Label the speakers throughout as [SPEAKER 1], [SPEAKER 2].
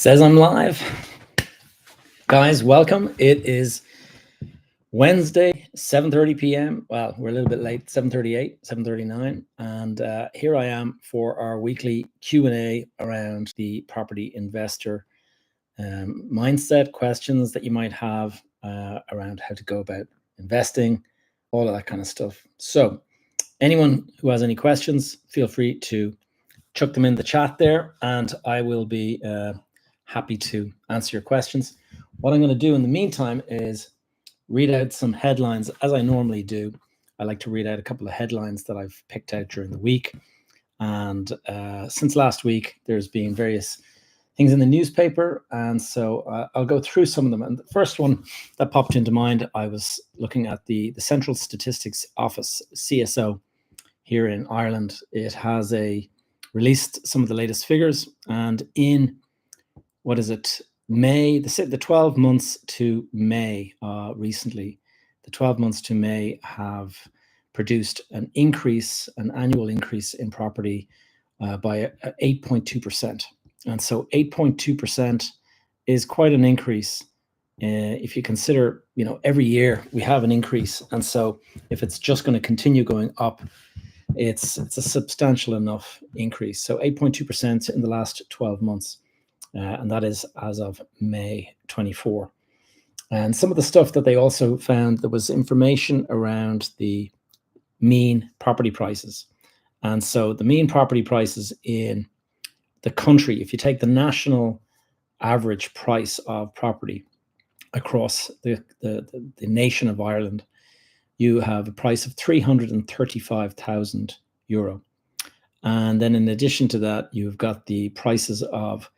[SPEAKER 1] Says I'm live. Guys, welcome. It is Wednesday, 7:30 p.m. Well, we're a little bit late, 7:38, 7:39. And here I am for our weekly Q&A around the property investor mindset, questions that you might have around how to go about investing, all of that kind of stuff. So anyone who has any questions, feel free to chuck them in the chat there, and I will be happy to answer your questions. What I'm going to do in the meantime is read out some headlines, as I normally do. I like to read out a couple of headlines that I've picked out during the week. And since last week, there's been various things in the newspaper, and so I'll go through some of them. And the first one that popped into mind, I was looking at the Central Statistics Office, CSO, here in Ireland. It has released some of the latest figures, and in May, the 12 months to May, recently, the 12 months to May have produced an annual increase in property by 8.2%. And so 8.2% is quite an increase. If you consider, every year we have an increase. And so if it's just going to continue going up, it's a substantial enough increase. So 8.2% in the last 12 months. And that is as of May 24. And some of the stuff that they also found, there was information around the mean property prices. And so the mean property prices in the country, if you take the national average price of property across the nation of Ireland, you have a price of €335,000. And then in addition to that, you've got the prices of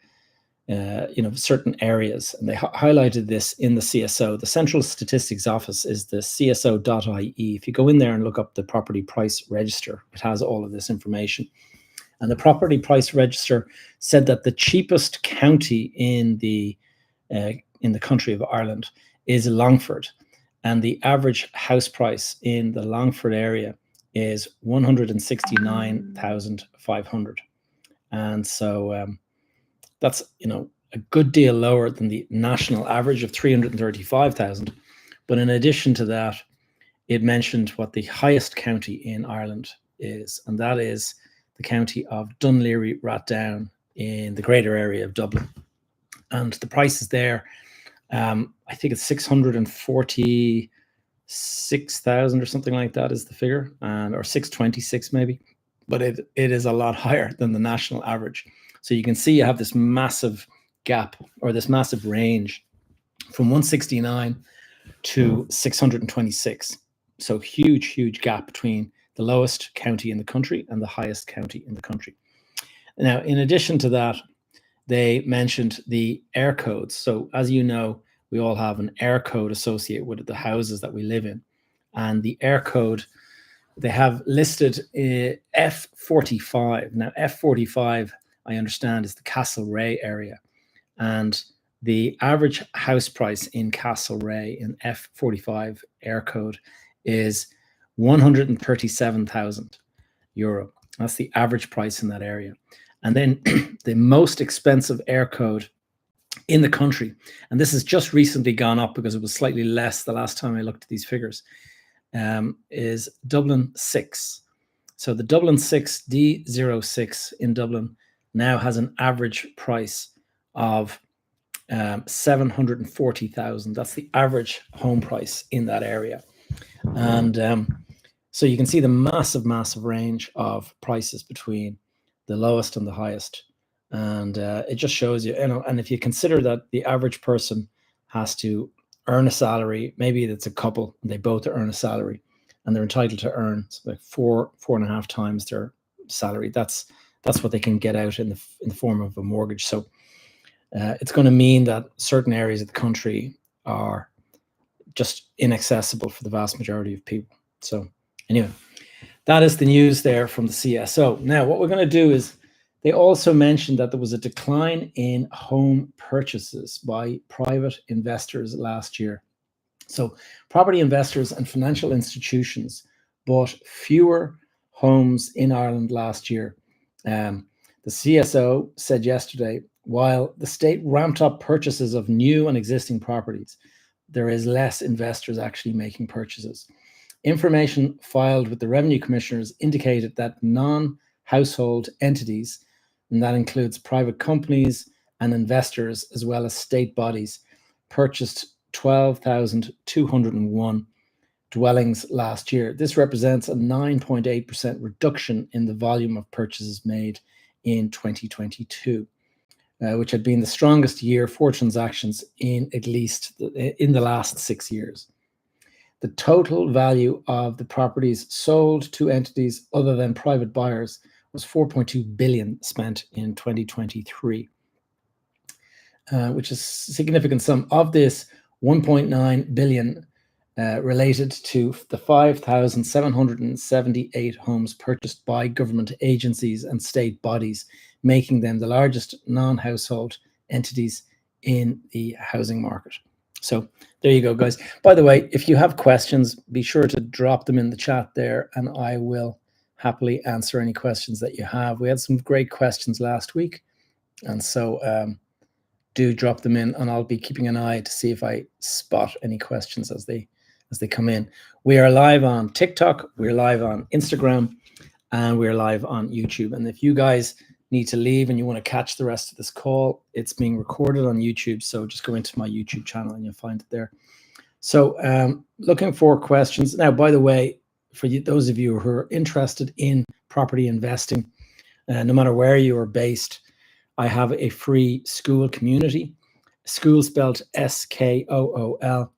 [SPEAKER 1] certain areas, and they highlighted this in the CSO. The Central Statistics Office is the cso.ie. If you go in there and look up the property price register, it has all of this information. And the property price register said that the cheapest county in the country of Ireland is Longford, and the average house price in the Longford area is 169,500, and so that's a good deal lower than the national average of 335,000. But in addition to that, it mentioned what the highest county in Ireland is, and that is the county of Dunleary Rathdown in the greater area of Dublin. And the prices there, I think it's 646,000 or something like that is the figure, or 626 maybe, but it is a lot higher than the national average. So you can see you have this massive gap, or this massive range, from 169 to 626. So huge gap between the lowest county in the country and the highest county in the country. Now, in addition to that, they mentioned the air codes. So as you know, we all have an air code associated with the houses that we live in. And the air code, they have listed F45. Now, F45, I understand, is the Castlereagh area. And the average house price in Castlereagh in F45 air code is €137,000. That's the average price in that area. And then the most expensive air code in the country, and this has just recently gone up because it was slightly less the last time I looked at these figures, is Dublin 6. So the Dublin 6 D06 in Dublin now has an average price of 740,000. That's the average home price in that area. And so you can see the massive range of prices between the lowest and the highest. And it just shows you, and if you consider that the average person has to earn a salary, maybe it's a couple, and they both earn a salary, and they're entitled to earn like 4.5 times their salary. That's what they can get out in the form of a mortgage. So it's going to mean that certain areas of the country are just inaccessible for the vast majority of people. So anyway, that is the news there from the CSO. Now, what we're going to do is, they also mentioned that there was a decline in home purchases by private investors last year. So property investors and financial institutions bought fewer homes in Ireland last year. The CSO said yesterday, while the state ramped up purchases of new and existing properties, there is less investors actually making purchases. Information filed with the revenue commissioners indicated that non-household entities, and that includes private companies and investors, as well as state bodies, purchased 12,201 dwellings last year. This represents a 9.8% reduction in the volume of purchases made in 2022, which had been the strongest year for transactions in at least in the last 6 years. The total value of the properties sold to entities other than private buyers was 4.2 billion spent in 2023, which is a significant sum. Of this, 1.9 billion related to the 5,778 homes purchased by government agencies and state bodies, making them the largest non-household entities in the housing market. So there you go, guys. By the way, if you have questions, be sure to drop them in the chat there, and I will happily answer any questions that you have. We had some great questions last week, and so do drop them in, and I'll be keeping an eye to see if I spot any questions as they come in. We are live on TikTok, we're live on Instagram, and we're live on YouTube. And if you guys need to leave and you want to catch the rest of this call, it's being recorded on YouTube, so just go into my YouTube channel and you'll find it there. So looking for questions. Now, by the way, for you, those of you who are interested in property investing, no matter where you are based, I have a free school community, school spelled SKOOL.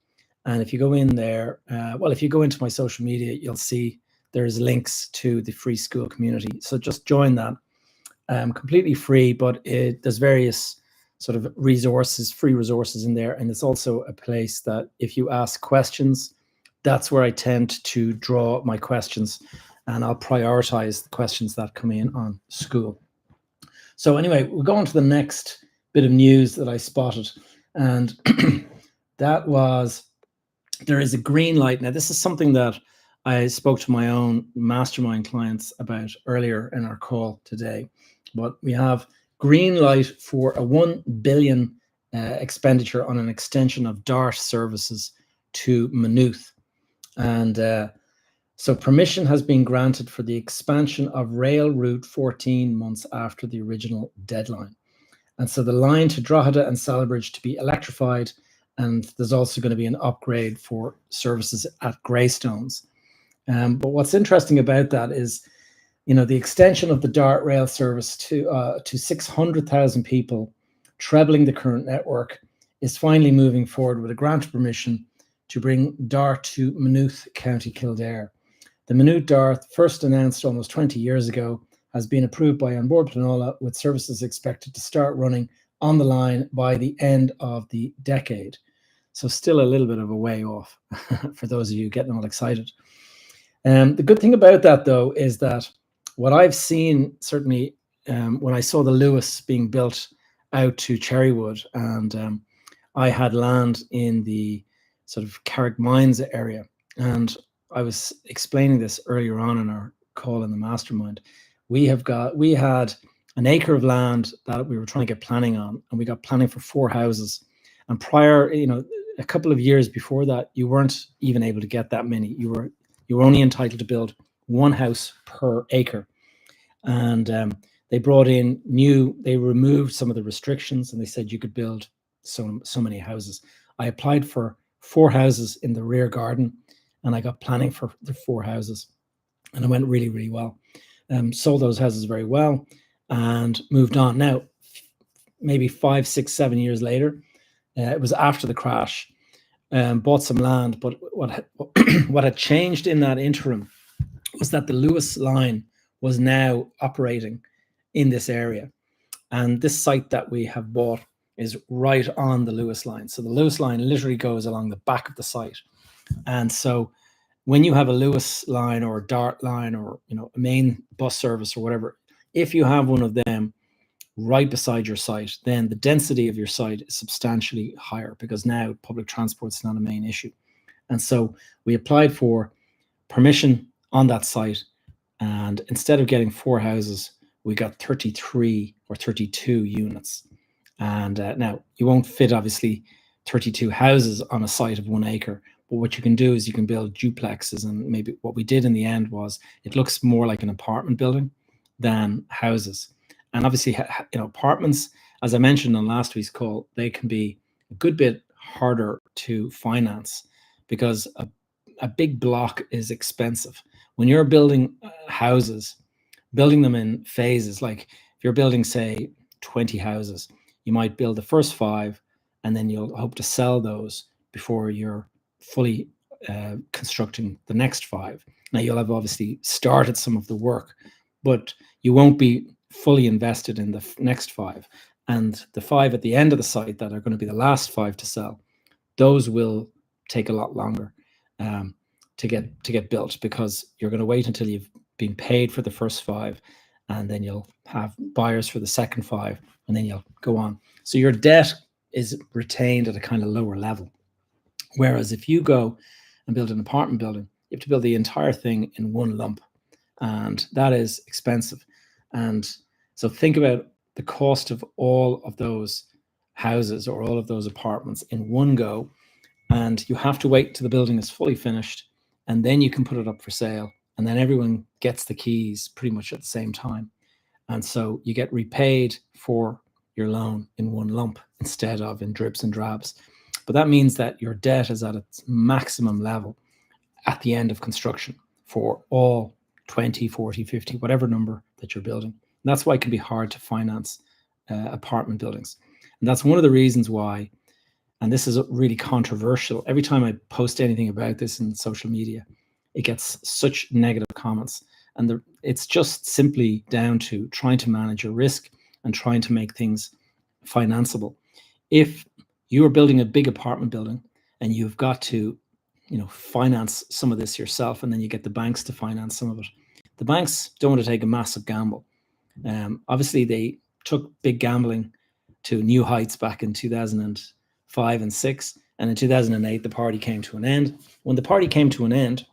[SPEAKER 1] And if you go in there, well, if you go into my social media, you'll see there's links to the free school community. So just join that. Completely free, but there's various sort of resources, free resources in there. And it's also a place that if you ask questions, that's where I tend to draw my questions, and I'll prioritize the questions that come in on school. So anyway, we'll go on to the next bit of news that I spotted. And that was, there is a green light. Now, this is something that I spoke to my own mastermind clients about earlier in our call today. But we have green light for a 1 billion expenditure on an extension of DART services to Maynooth. And so permission has been granted for the expansion of rail route 14 months after the original deadline. And so the line to Drogheda and Salbridge to be electrified, and there's also going to be an upgrade for services at Greystones. But what's interesting about that is, you know, the extension of the DART rail service to 600,000 people, trebling the current network, is finally moving forward with a grant of permission to bring DART to Maynooth, County Kildare. The Maynooth DART, first announced almost 20 years ago, has been approved by An Bord Pleanála, with services expected to start running on the line by the end of the decade. So still a little bit of a way off for those of you getting all excited. The good thing about that, though, is that what I've seen, certainly when I saw the Lewis being built out to Cherrywood, and I had land in the sort of Carrick Mines area, and I was explaining this earlier on in our call in the mastermind. We had an acre of land that we were trying to get planning on, and we got planning for 4 houses. And prior, you know, a couple of years before that, you weren't even able to get that many. You were only entitled to build 1 house per acre. And they brought in they removed some of the restrictions, and they said you could build so many houses. I applied for 4 houses in the rear garden, and I got planning for the 4 houses, and it went really, really well. Sold those houses very well and moved on. Now, maybe 5, 6, 7 years later, it was after the crash, bought some land, but what had changed in that interim was that the Lewis line was now operating in this area. And this site that we have bought is right on the Lewis line. So the Lewis line literally goes along the back of the site. And so when you have a Lewis line or a DART line, or, you know, a main bus service or whatever, if you have one of them right beside your site, then the density of your site is substantially higher, because now public transport is not a main issue. And so we applied for permission on that site, and instead of getting 4 houses, we got 33 or 32 units. And now you won't fit obviously 32 houses on a site of 1 acre, but what you can do is you can build duplexes. And maybe what we did in the end was it looks more like an apartment building than houses. And obviously, apartments, as I mentioned on last week's call, they can be a good bit harder to finance because a big block is expensive. When you're building houses, building them in phases, like if you're building, say, 20 houses, you might build the first 5, and then you'll hope to sell those before you're fully constructing the next 5. Now, you'll have obviously started some of the work, but you won't be fully invested in the next 5. And the 5 at the end of the site that are going to be the last 5 to sell, those will take a lot longer to get built, because you're going to wait until you've been paid for the first 5, and then you'll have buyers for the second 5, and then you'll go on. So your debt is retained at a kind of lower level. Whereas if you go and build an apartment building, you have to build the entire thing in one lump, and that is expensive. And so think about the cost of all of those houses or all of those apartments in one go, and you have to wait till the building is fully finished, and then you can put it up for sale, and then everyone gets the keys pretty much at the same time. And so you get repaid for your loan in one lump instead of in drips and drabs. But that means that your debt is at its maximum level at the end of construction for all 20, 40, 50, whatever number that you're building. And that's why it can be hard to finance apartment buildings. And that's one of the reasons why, and this is really controversial, every time I post anything about this in social media, it gets such negative comments. And it's just simply down to trying to manage your risk and trying to make things financeable. If you are building a big apartment building and you've got to, finance some of this yourself, and then you get the banks to finance some of it, the banks don't want to take a massive gamble. Obviously, they took big gambling to new heights back in 2005 and 6, and in 2008 the party came to an end. When the party came to an end,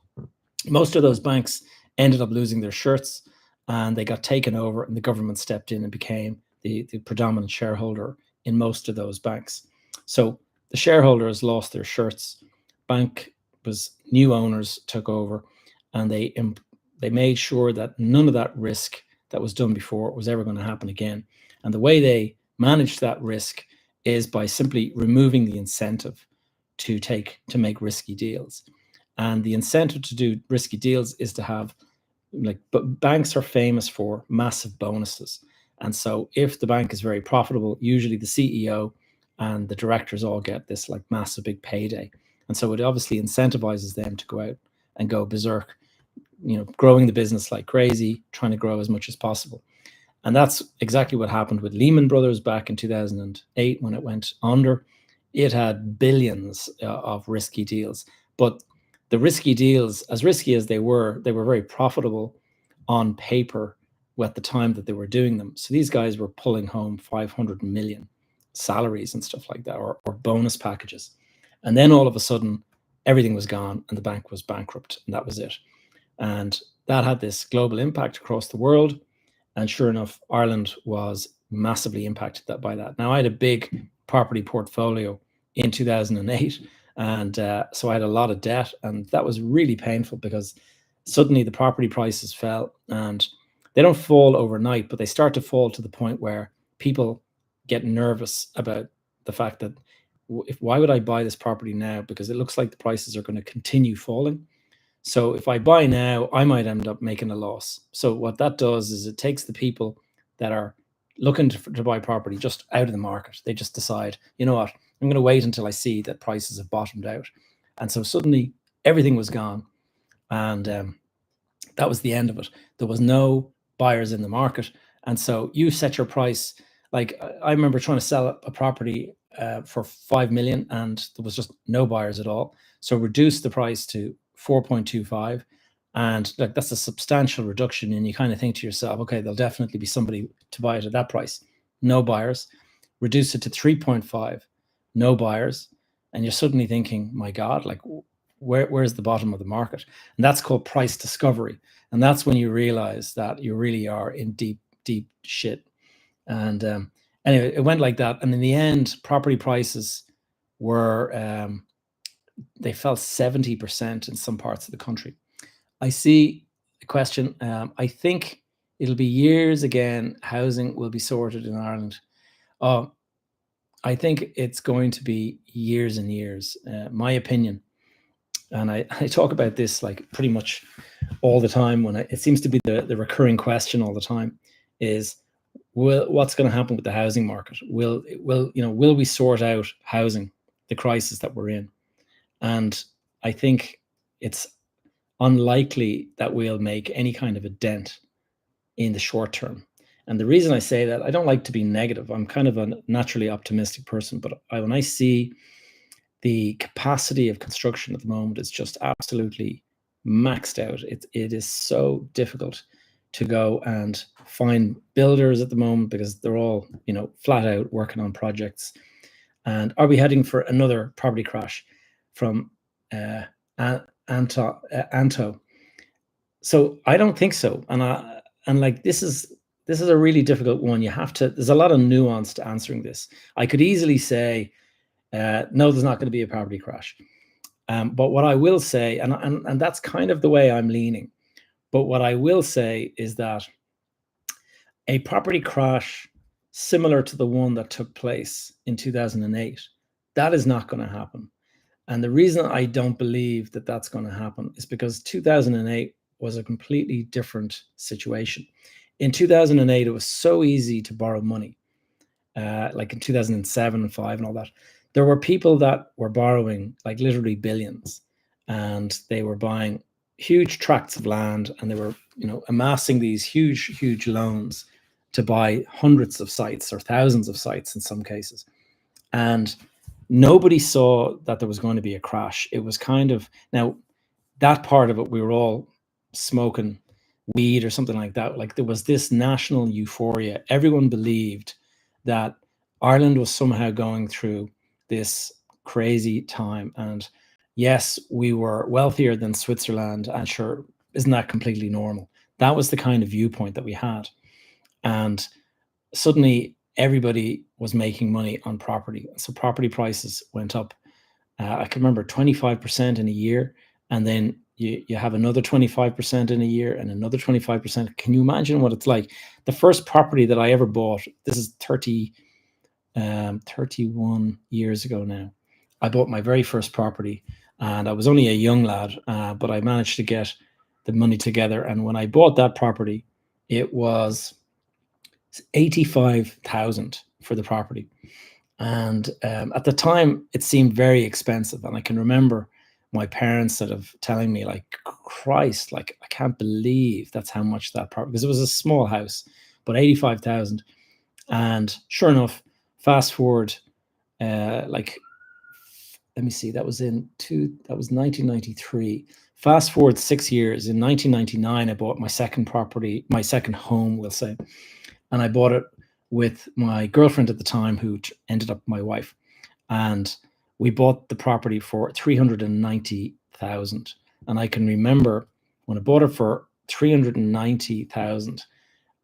[SPEAKER 1] most of those banks ended up losing their shirts, and they got taken over, and the government stepped in and became the predominant shareholder in most of those banks. So the shareholders lost their shirts. New owners took over, and they made sure that none of that risk that was done before was ever going to happen again. And the way they managed that risk is by simply removing the incentive to make risky deals. And the incentive to do risky deals is to have, but banks are famous for massive bonuses. And so if the bank is very profitable, usually the CEO and the directors all get this massive big payday. And so it obviously incentivizes them to go out and go berserk, growing the business like crazy, trying to grow as much as possible. And that's exactly what happened with Lehman Brothers back in 2008 when it went under. It had billions of risky deals, but the risky deals, as risky as they were very profitable on paper at the time that they were doing them. So these guys were pulling home 500 million salaries and stuff like that, or bonus packages. And then all of a sudden, everything was gone and the bank was bankrupt, and that was it. And that had this global impact across the world. And sure enough, Ireland was massively impacted by that. Now, I had a big property portfolio in 2008. And so I had a lot of debt, and that was really painful because suddenly the property prices fell, and they don't fall overnight, but they start to fall to the point where people get nervous about the fact that why would I buy this property now? Because it looks like the prices are going to continue falling. So if I buy now, I might end up making a loss. So what that does is it takes the people that are looking to buy property just out of the market. They just decide, you know what, I'm going to wait until I see that prices have bottomed out. And so suddenly everything was gone. And that was the end of it. There was no buyers in the market. And so you set your price. Like I remember trying to sell a property for 5 million, and there was just no buyers at all. So reduced the price to 4.25. And that's a substantial reduction. And you kind of think to yourself, okay, there'll definitely be somebody to buy it at that price. No buyers. Reduce it to 3.5. No buyers. And you're suddenly thinking, my God, where's the bottom of the market? And that's called price discovery. And that's when you realize that you really are in deep, deep shit. And anyway, it went like that. And in the end, property prices were, they fell 70% in some parts of the country. I see a question. I think it'll be years again. Housing will be sorted in Ireland. Oh, I think it's going to be years and years. My opinion, and I talk about this like pretty much all the time. It seems to be the recurring question all the time is, what's going to happen with the housing market? Will we sort out housing, the crisis that we're in? And I think it's unlikely that we'll make any kind of a dent in the short term. And the reason I say that, I don't like to be negative. I'm kind of a naturally optimistic person, but when I see the capacity of construction at the moment, it's just absolutely maxed out. It is so difficult to go and find builders at the moment because they're all, flat out working on projects. And are we heading for another property crash from Anto? So I don't think so. And like this is a really difficult one. There's a lot of nuance to answering this. I could easily say, no, there's not going to be a property crash. But what I will say, and that's kind of the way I'm leaning, but what I will say is that a property crash similar to the one that took place in 2008, that is not going to happen. And the reason I don't believe that that's going to happen is because 2008 was a completely different situation. In 2008, it was so easy to borrow money, like in 2007 and 5 and all that. There were people that were borrowing like literally billions, and they were buying huge tracts of land, and they were, amassing these huge loans to buy hundreds of sites or thousands of sites in some cases. And nobody saw that there was going to be a crash. It was kind of, now that part of it, we were all smoking weed or something like that. Like there was this national euphoria. Everyone believed that Ireland was somehow going through this crazy time. And yes, we were wealthier than Switzerland. And sure, isn't that completely normal? That was the kind of viewpoint that we had. And suddenly everybody was making money on property. So property prices went up. I can remember 25% in a year. And then you have another 25% in a year and another 25%. Can you imagine what it's like? The first property that I ever bought, this is 31 years ago now. I bought my very first property, and I was only a young lad, but I managed to get the money together. And when I bought that property, it was 85,000 for the property. And at the time, it seemed very expensive. And I can remember my parents sort of telling me, like, Christ, like, I can't believe that's how much that property, because it was a small house, but 85,000. And sure enough, fast forward, like, let me see, that was 1993. Fast forward 6 years, in 1999, I bought my second property, my second home, we'll say. And I bought it with my girlfriend at the time, who ended up my wife. And we bought the property for 390,000. And I can remember when I bought it for 390,000,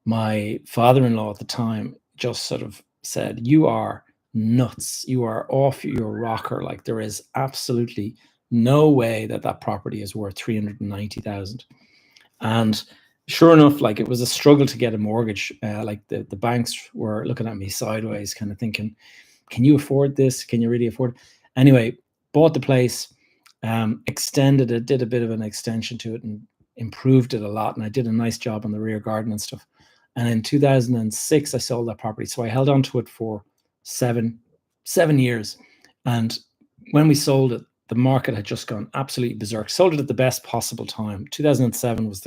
[SPEAKER 1] my father-in-law at the time just sort of said, "You are nuts. You are off your rocker. Like, there is absolutely no way that that property is worth 390,000. And sure enough, like, it was a struggle to get a mortgage. Like the banks were looking at me sideways, kind of thinking, can you afford this? Can you really afford it? Anyway, bought the place, extended it, did a bit of an extension to it and improved it a lot. And I did a nice job on the rear garden and stuff. And in 2006, I sold that property. So I held on to it for seven years. And when we sold it, the market had just gone absolutely berserk. Sold it at the best possible time. 2007 was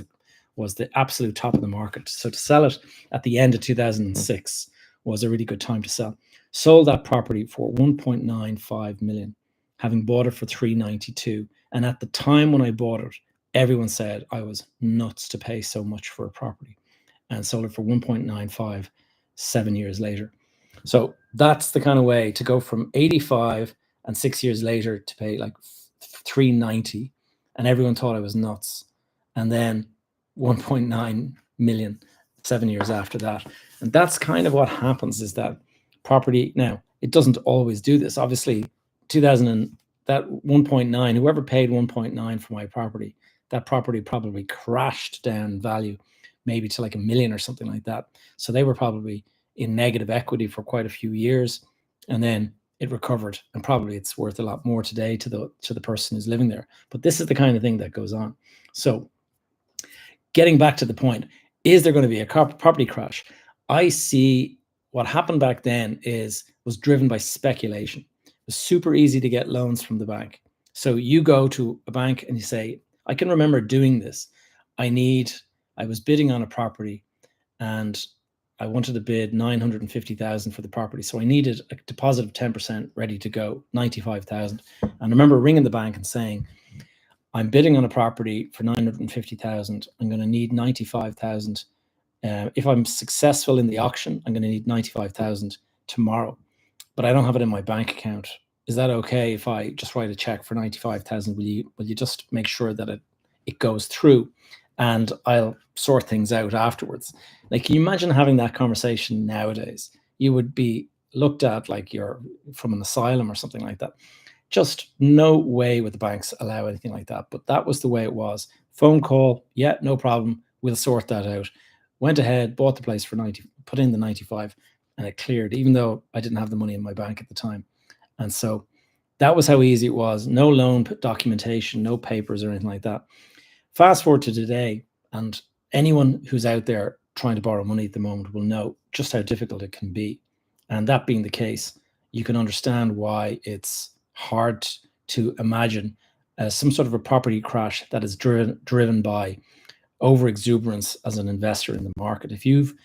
[SPEAKER 1] the absolute top of the market. So to sell it at the end of 2006 was a really good time to sell. Sold that property for 1.95 million, having bought it for 392. And at the time when I bought it, everyone said I was nuts to pay so much for a property, and sold it for 1.95 7 years later. So that's the kind of way to go from 85 and 6 years later to pay like 390, and everyone thought I was nuts. And then 1.9 million 7 years after that. And that's kind of what happens, is that property. Now, it doesn't always do this. Obviously, 2000 and that 1.9, whoever paid 1.9 for my property, that property probably crashed down in value, maybe to like $1 million or something like that. So they were probably in negative equity for quite a few years, and then it recovered, and probably it's worth a lot more today to the person who's living there. But this is the kind of thing that goes on. So getting back to the point, is there going to be a property crash? I see what happened back then was driven by speculation. It was super easy to get loans from the bank. So you go to a bank and you say, I can remember doing this. I was bidding on a property and I wanted to bid 950,000 for the property. So I needed a deposit of 10% ready to go, 95,000. And I remember ringing the bank and saying, I'm bidding on a property for 950,000. I'm going to need 95,000. If I'm successful in the auction, I'm going to need 95,000 tomorrow, but I don't have it in my bank account. Is that okay if I just write a check for 95,000? Will you just make sure that it goes through, and I'll sort things out afterwards? Like, can you imagine having that conversation nowadays? You would be looked at like you're from an asylum or something like that. Just no way would the banks allow anything like that. But that was the way it was. Phone call, yeah, no problem. We'll sort that out. Went ahead, bought the place for 90, put in the 95, and it cleared, even though I didn't have the money in my bank at the time. And so that was how easy it was. No loan documentation, no papers or anything like that. Fast forward to today, and anyone who's out there trying to borrow money at the moment will know just how difficult it can be. And that being the case, you can understand why it's hard to imagine some sort of a property crash that is driven by over exuberance as an investor in the market. If you've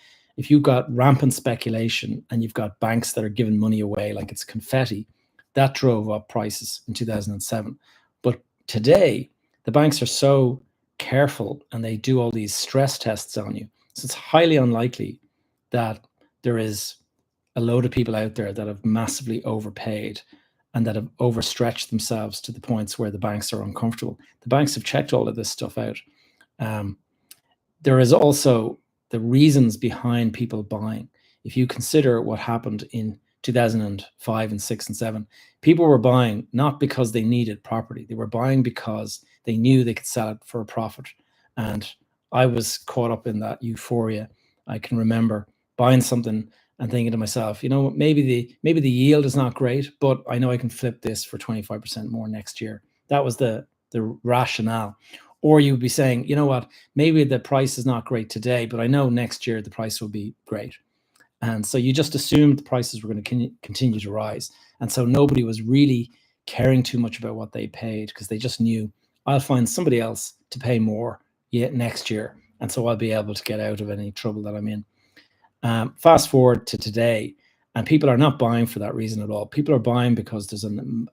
[SPEAKER 1] got rampant speculation and you've got banks that are giving money away like it's confetti, that drove up prices in 2007. But today, the banks are so careful and they do all these stress tests on you. So it's highly unlikely that there is a load of people out there that have massively overpaid and that have overstretched themselves to the points where the banks are uncomfortable. The banks have checked all of this stuff out. There is also the reasons behind people buying. If you consider what happened in 2005 and 6 and 7, people were buying not because they needed property. They were buying because they knew they could sell it for a profit. And I was caught up in that euphoria. I can remember buying something and thinking to myself, maybe the yield is not great, but I know I can flip this for 25% more next year. That was the rationale. Or you would be saying, you know what, maybe the price is not great today, but I know next year the price will be great. And so you just assumed the prices were going to continue to rise. And so nobody was really caring too much about what they paid, because they just knew, I'll find somebody else to pay more yet next year. And so I'll be able to get out of any trouble that I'm in. Fast forward to today, and people are not buying for that reason at all. People are buying because there's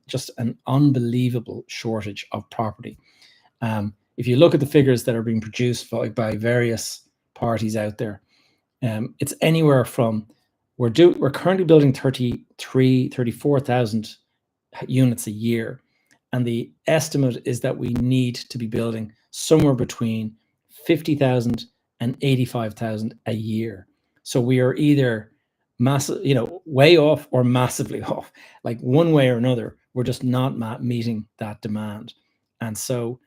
[SPEAKER 1] just an unbelievable shortage of property. If you look at the figures that are being produced by various parties out there, it's anywhere from, we're currently building 34,000 units a year. And the estimate is that we need to be building somewhere between 50,000 and 85,000 a year. So we are either way off or massively off. Like one way or another, we're just not meeting that demand. And so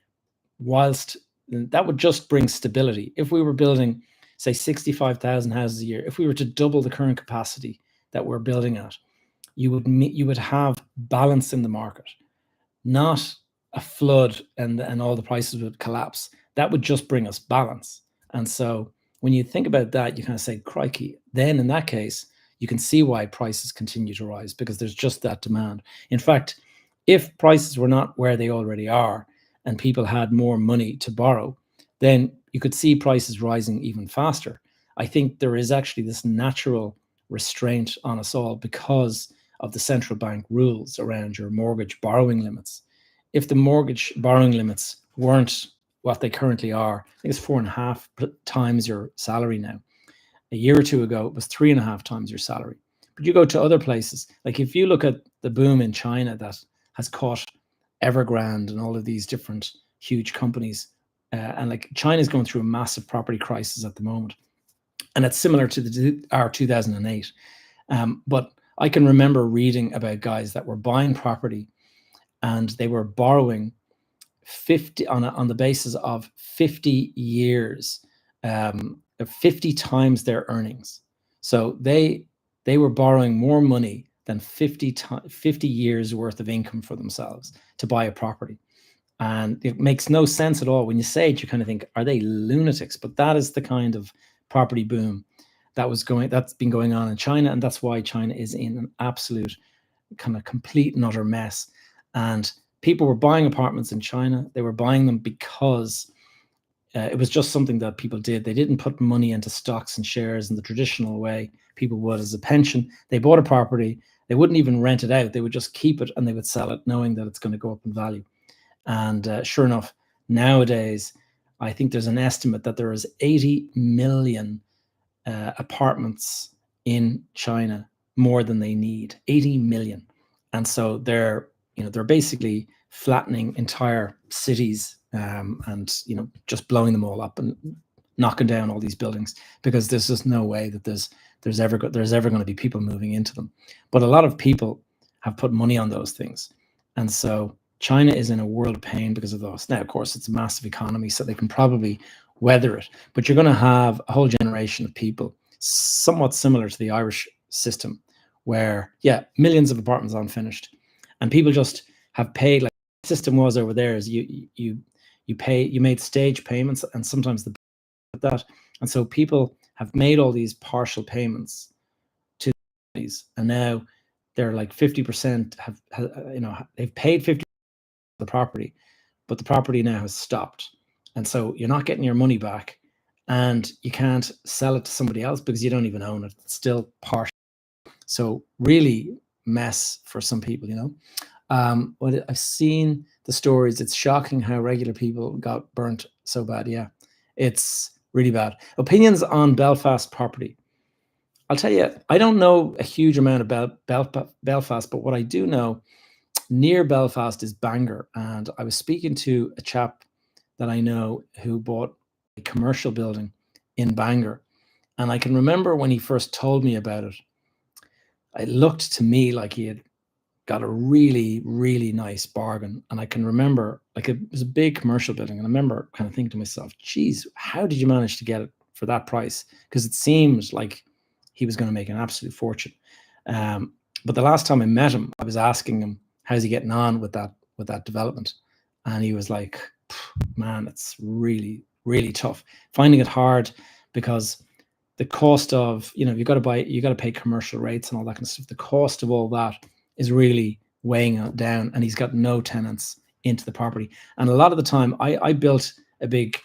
[SPEAKER 1] whilst that would just bring stability, if we were building, say, 65,000 houses a year, if we were to double the current capacity that we're building at, you would have balance in the market, not a flood and all the prices would collapse. That would just bring us balance. And so when you think about that, you kind of say, crikey, then in that case, you can see why prices continue to rise, because there's just that demand. In fact, if prices were not where they already are and people had more money to borrow, then you could see prices rising even faster. I think there is actually this natural restraint on us all because of the central bank rules around your mortgage borrowing limits. If the mortgage borrowing limits weren't what they currently are, I think it's 4.5 times your salary now. A year or two ago, it was 3.5 times your salary. But you go to other places, like if you look at the boom in China that has caught Evergrande and all of these different huge companies, and like China's going through a massive property crisis at the moment, and it's similar to our 2008. But I can remember reading about guys that were buying property and they were borrowing 50 on the basis of 50 years, 50 times their earnings. So they were borrowing more money than 50 years worth of income for themselves to buy a property. And it makes no sense at all. When you say it, you kind of think, are they lunatics? But that is the kind of property boom that's been going on in China. And that's why China is in an absolute kind of complete and utter mess. And people were buying apartments in China. They were buying them because it was just something that people did. They didn't put money into stocks and shares in the traditional way people would as a pension. They bought a property. They wouldn't even rent it out. They would just keep it and they would sell it knowing that it's going to go up in value. And sure enough, nowadays, I think there's an estimate that there is 80 million apartments in China, more than they need, 80 million. And so they're basically flattening entire cities and just blowing them all up and knocking down all these buildings, because there's just no way that there's ever going to be people moving into them. But a lot of people have put money on those things, and so China is in a world of pain because of those. Now, of course, it's a massive economy, so they can probably weather it. But you're going to have a whole generation of people, somewhat similar to the Irish system, where, millions of apartments unfinished, and people just have paid. Like the system was over there is you made stage payments, and sometimes that, and so people have made all these partial payments to these, and now they're like 50% they've paid 50% the property, but the property now has stopped, and so you're not getting your money back, and you can't sell it to somebody else because you don't even own it. It's still partial. So really mess for some people, What I've seen the stories, it's shocking how regular people got burnt so bad. Yeah, it's really bad. Opinions on Belfast property. I'll tell you, I don't know a huge amount about Belfast, but what I do know near Belfast is Bangor. And I was speaking to a chap that I know who bought a commercial building in Bangor. And I can remember when he first told me about it, it looked to me like he had got a really, really nice bargain. And I can remember, like, it was a big commercial building. And I remember kind of thinking to myself, geez, how did you manage to get it for that price? Because it seemed like he was going to make an absolute fortune. But the last time I met him, I was asking him, how's he getting on with that development? And he was like, man, it's really, really tough. Finding it hard because the cost of, you got to pay commercial rates and all that kind of stuff. The cost of all that is really weighing it down, and he's got no tenants into the property. And a lot of the time, I built a big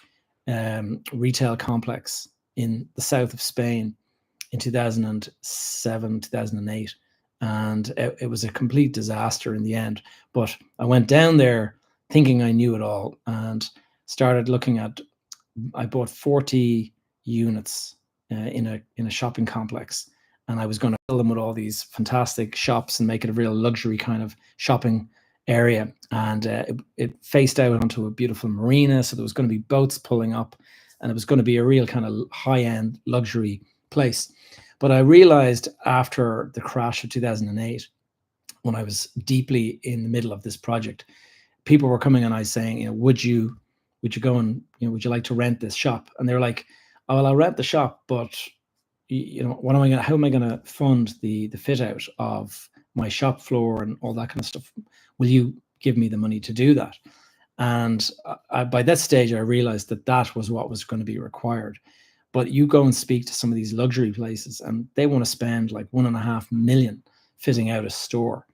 [SPEAKER 1] retail complex in the south of Spain in 2007, 2008. And it was a complete disaster in the end. But I went down there thinking I knew it all and started looking at, I bought 40 units in a shopping complex, and I was going to fill them with all these fantastic shops and make it a real luxury kind of shopping area. And it faced out onto a beautiful marina, so there was going to be boats pulling up, and it was going to be a real kind of high-end luxury place. But I realized after the crash of 2008, when I was deeply in the middle of this project, people were coming on I saying, would you go and, would you like to rent this shop? And they were like, oh, well, I'll rent the shop, but how am I going to fund the fit out of my shop floor and all that kind of stuff? Will you give me the money to do that? And by that stage, I realized that was what was going to be required. But you go and speak to some of these luxury places, and they want to spend like $1.5 million fitting out a store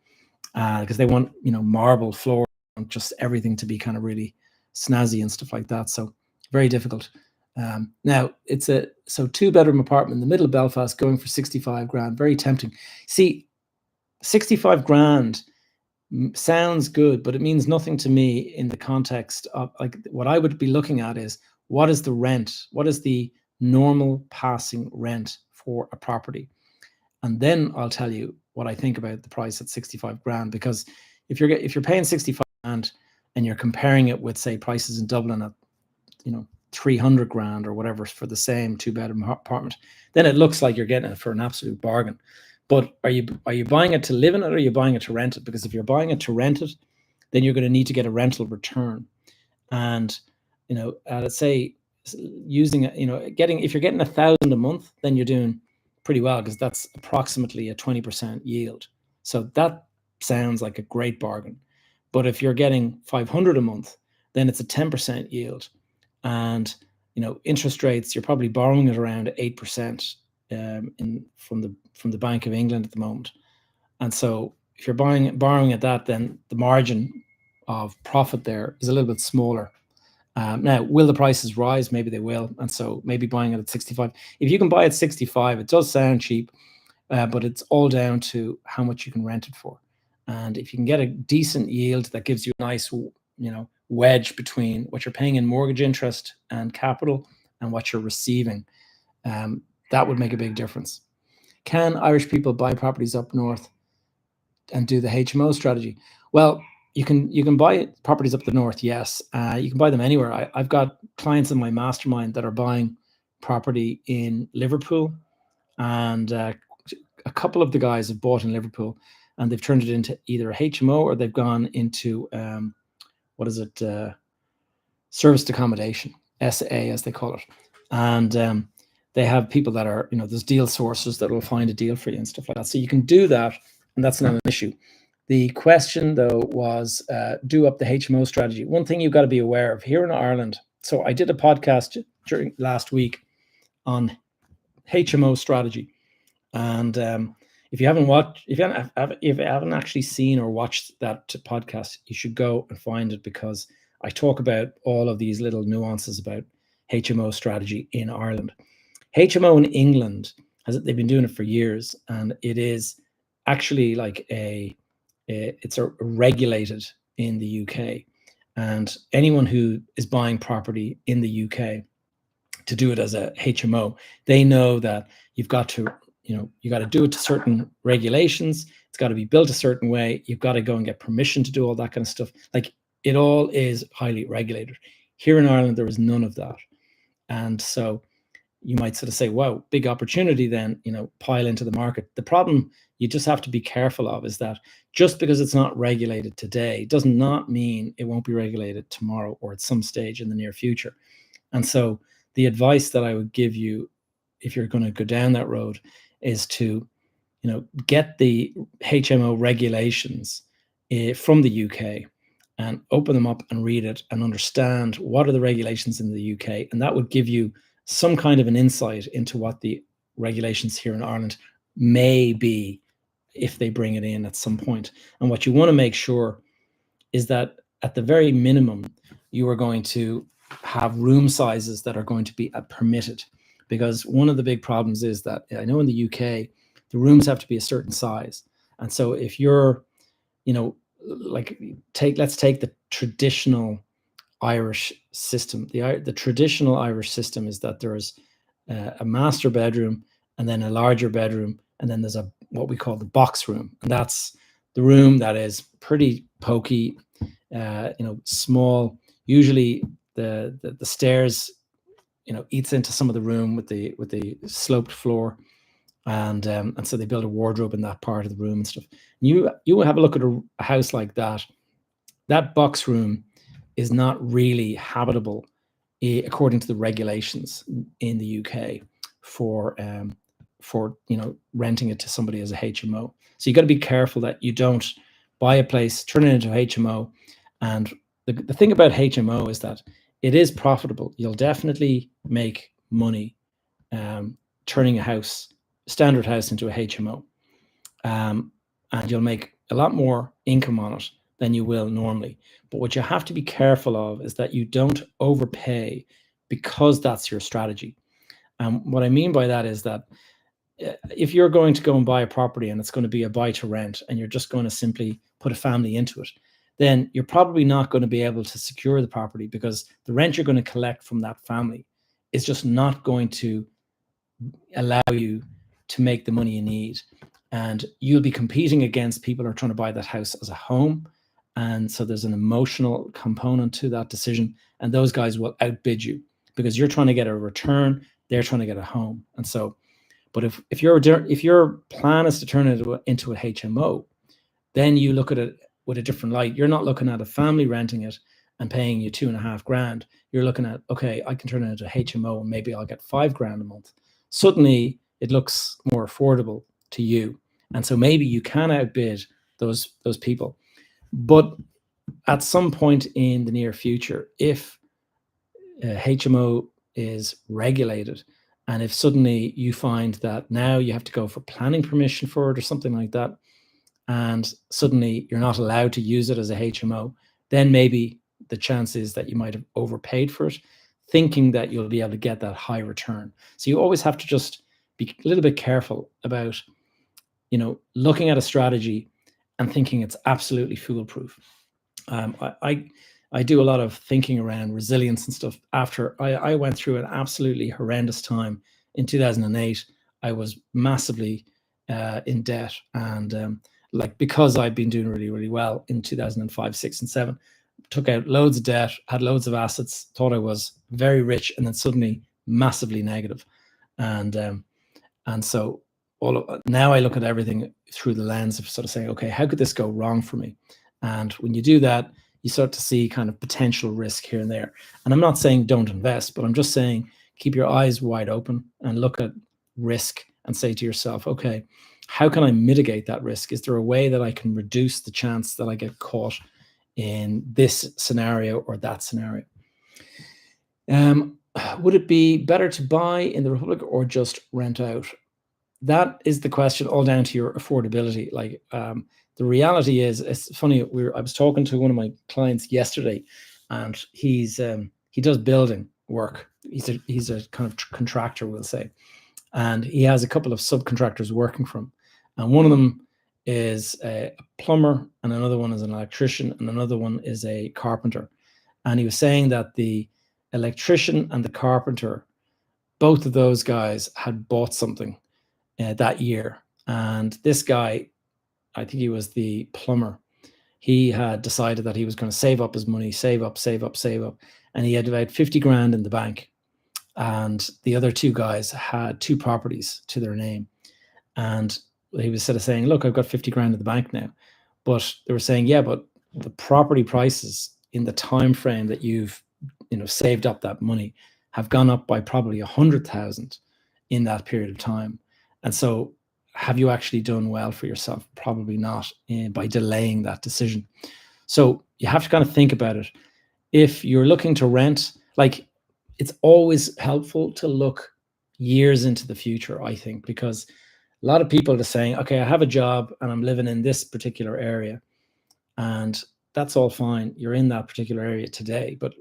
[SPEAKER 1] because they want, marble floor and just everything to be kind of really snazzy and stuff like that. So very difficult. Now it's a 2-bedroom apartment in the middle of Belfast going for 65 grand. Very tempting. See, 65 grand sounds good, but it means nothing to me in the context of, like, what I would be looking at is, what is the rent? What is the normal passing rent for a property? And then I'll tell you what I think about the price at 65 grand, because if you're paying 65 grand and you're comparing it with, say, prices in Dublin at 300 grand or whatever for the same 2-bedroom apartment, then it looks like you're getting it for an absolute bargain. But are you buying it to live in it, or are you buying it to rent it? Because if you're buying it to rent it, then you're going to need to get a rental return. And let's say using it, if you're getting 1,000 a month, then you're doing pretty well, because that's approximately a 20% yield. So that sounds like a great bargain. But if you're getting 500 a month, then it's a 10% yield. And interest rates, you're probably borrowing at around 8% from the Bank of England at the moment. And so if you're borrowing at that, then the margin of profit there is a little bit smaller. Now, will the prices rise? Maybe they will. And so maybe buying it at 65. If you can buy at 65, it does sound cheap, but it's all down to how much you can rent it for. And if you can get a decent yield that gives you a nice, wedge between what you're paying in mortgage interest and capital and what you're receiving, that would make a big difference. Can Irish people buy properties up north and do the HMO strategy? Well, you can buy properties up the north, yes. You can buy them anywhere. I've got clients in my mastermind that are buying property in Liverpool, and a couple of the guys have bought in Liverpool, and they've turned it into either a HMO or they've gone into serviced accommodation, SA as they call it. And they have people that are, there's deal sources that will find a deal for you and stuff like that. So you can do that, and that's not an issue. The question, though, was do up the HMO strategy. One thing you've got to be aware of here in Ireland. So I did a podcast during last week on HMO strategy, and if you haven't actually seen or watched that podcast, you should go and find it, because I talk about all of these little nuances about HMO strategy in Ireland. HMO in England, they've been doing it for years, and it is actually like it's regulated in the UK, and anyone who is buying property in the UK to do it as a HMO, they know that you've got to, you got to do it to certain regulations. It's got to be built a certain way. You've got to go and get permission to do all that kind of stuff. Like, it all is highly regulated. Here in Ireland, there is none of that. And so you might sort of say, wow, big opportunity then, pile into the market. The problem you just have to be careful of is that just because it's not regulated today does not mean it won't be regulated tomorrow or at some stage in the near future. And so the advice that I would give you, if you're going to go down that road, is to, get the HMO regulations from the UK and open them up and read it and understand what are the regulations in the UK. And that would give you some kind of an insight into what the regulations here in Ireland may be if they bring it in at some point. And what you want to make sure is that at the very minimum, you are going to have room sizes that are going to be permitted. Because one of the big problems is that I know in the UK, the rooms have to be a certain size. And so if you're, let's take the traditional Irish system. The traditional Irish system is that there's a master bedroom and then a larger bedroom, and then there's what we call the box room, and that's the room that is pretty pokey, small. Usually the stairs, eats into some of the room with the sloped floor, and so they build a wardrobe in that part of the room and stuff. You will have a look at a house like that. That box room is not really habitable according to the regulations in the UK for renting it to somebody as a HMO. So you got to be careful that you don't buy a place, turn it into a HMO. And the thing about HMO is that it is profitable. You'll definitely make money turning a standard house into a HMO, and you'll make a lot more income on it than you will normally. But what you have to be careful of is that you don't overpay, because that's your strategy. And what I mean by that is that if you're going to go and buy a property and it's going to be a buy to rent, and you're just going to simply put a family into it, then you're probably not going to be able to secure the property, because the rent you're going to collect from that family is just not going to allow you to make the money you need. And you'll be competing against people who are trying to buy that house as a home. And so there's an emotional component to that decision. And those guys will outbid you, because you're trying to get a return, they're trying to get a home. And so But if your plan is to turn it into a HMO, then you look at it with a different light. You're not looking at a family renting it and paying you $2,500. You're looking at, okay, I can turn it into a HMO and maybe I'll get $5,000 a month. Suddenly it looks more affordable to you. And so maybe you can outbid those people. But at some point in the near future, if HMO is regulated, and if suddenly you find that now you have to go for planning permission for it or something like that, and suddenly you're not allowed to use it as a HMO, then maybe the chance is that you might have overpaid for it, thinking that you'll be able to get that high return. So you always have to just be a little bit careful about, looking at a strategy and thinking it's absolutely foolproof. I do a lot of thinking around resilience and stuff. After I went through an absolutely horrendous time in 2008, I was massively in debt, and because I'd been doing really, really well in 2005, 6, and 7, took out loads of debt, had loads of assets, thought I was very rich, and then suddenly massively negative. And so now I look at everything through the lens of sort of saying, okay, how could this go wrong for me? And when you do that, you start to see kind of potential risk here and there. And I'm not saying don't invest, but I'm just saying keep your eyes wide open and look at risk and say to yourself, okay, how can I mitigate that risk? Is there a way that I can reduce the chance that I get caught in this scenario or that scenario? Would it be better to buy in the Republic or just rent out? That is the question, all down to your affordability. The reality is, it's funny. I was talking to one of my clients yesterday, and he does building work. He's a kind of contractor, we'll say, and he has a couple of subcontractors working for him, and one of them is a plumber, and another one is an electrician, and another one is a carpenter. And he was saying that the electrician and the carpenter, both of those guys had bought something that year. And this guy, I think he was the plumber, he had decided that he was going to save up his money, save up. And he had about 50 grand in the bank. And the other two guys had 2 properties to their name. And he was sort of saying, look, I've got 50 grand in the bank now. But they were saying, yeah, but the property prices in the time frame that you've saved up that money have gone up by probably 100,000 in that period of time. And so have you actually done well for yourself? Probably not, by delaying that decision. So you have to kind of think about it. If you're looking to rent, it's always helpful to look years into the future, I think, because a lot of people are saying, okay, I have a job and I'm living in this particular area, and that's all fine. You're in that particular area today, but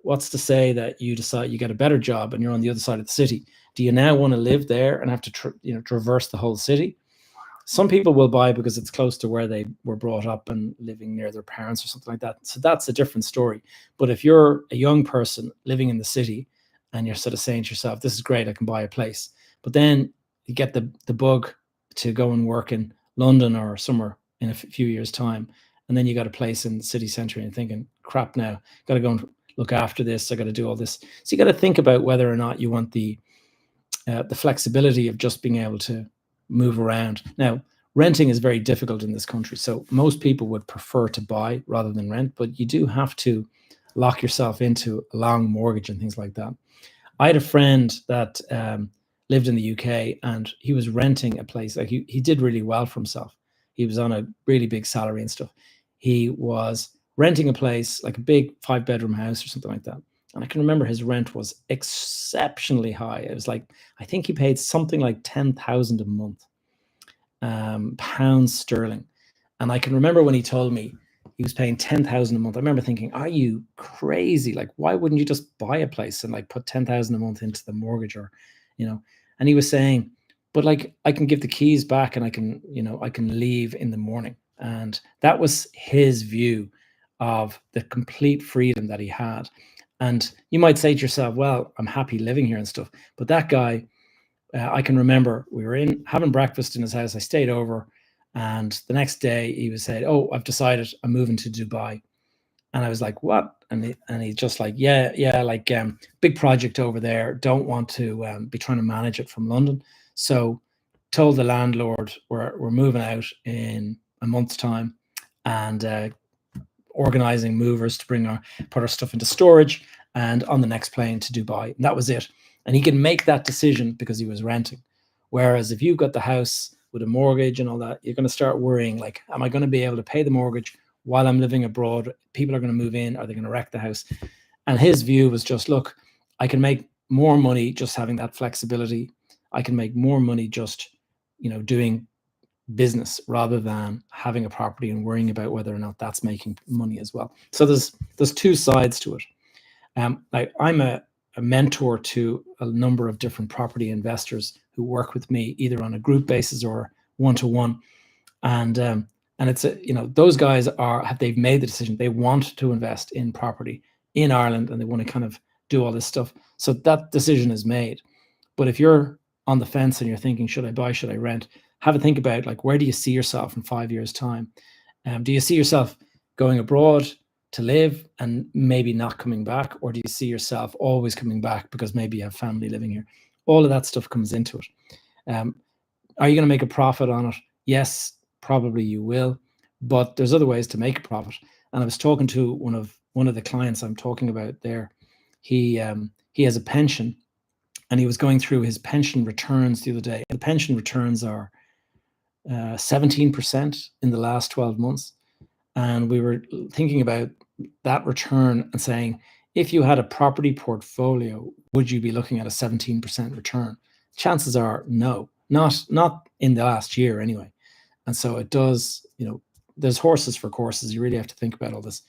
[SPEAKER 1] what's to say that you decide you get a better job and you're on the other side of the city? Do you now want to live there and have to traverse the whole city? Some people will buy because it's close to where they were brought up and living near their parents or something like that. So that's a different story. But if you're a young person living in the city and you're sort of saying to yourself, this is great, I can buy a place, but then you get the bug to go and work in London or somewhere in a few years' time, and then you got a place in the city centre and you're thinking, crap, now got to go and look after this, I got to do all this. So you got to think about whether or not you want the flexibility of just being able to move around. Now, renting is very difficult in this country, so most people would prefer to buy rather than rent, but you do have to lock yourself into a long mortgage and things like that. I had a friend that lived in the UK, and he was renting a place. Like he did really well for himself. He was on a really big salary and stuff. He was renting a place, like a big 5-bedroom house or something like that. And I can remember his rent was exceptionally high. It was like, I think he paid something like 10,000 a month, pounds sterling. And I can remember when he told me he was paying 10,000 a month. I remember thinking, are you crazy? Like, why wouldn't you just buy a place and like put 10,000 a month into the mortgage, or, and he was saying, but like, I can give the keys back and I can leave in the morning. And that was his view of the complete freedom that he had. And you might say to yourself, well, I'm happy living here and stuff. But that guy, I can remember we were having breakfast in his house. I stayed over, and the next day he was saying, oh, I've decided I'm moving to Dubai. And I was like, what? And he's just like, yeah, like big project over there. Don't want to be trying to manage it from London. So told the landlord we're moving out in a month's time, and organizing movers to put our stuff into storage and on the next plane to Dubai. And that was it. And he can make that decision because he was renting. Whereas if you've got the house with a mortgage and all that, you're going to start worrying, like, am I going to be able to pay the mortgage while I'm living abroad? People are going to move in. Are they going to wreck the house? And his view was just, look, I can make more money just having that flexibility. I can make more money just, doing business rather than having a property and worrying about whether or not that's making money as well. So there's two sides to it. I'm a mentor to a number of different property investors who work with me either on a group basis or one-to-one, and it's those guys they've made the decision they want to invest in property in Ireland, and they want to kind of do all this stuff. So that decision is made. But if you're on the fence and you're thinking, should I buy, should I rent? Have a think about, like, where do you see yourself in 5 years' time? Do you see yourself going abroad to live and maybe not coming back? Or do you see yourself always coming back because maybe you have family living here? All of that stuff comes into it. Are you going to make a profit on it? Yes, probably you will, but there's other ways to make a profit. And I was talking to one of the clients I'm talking about there. He has a pension, and he was going through his pension returns the other day. The pension returns are 17% in the last 12 months. And we were thinking about that return and saying, if you had a property portfolio, would you be looking at a 17% return? Chances are no, not in the last year anyway. And so it does, there's horses for courses. You really have to think about all this.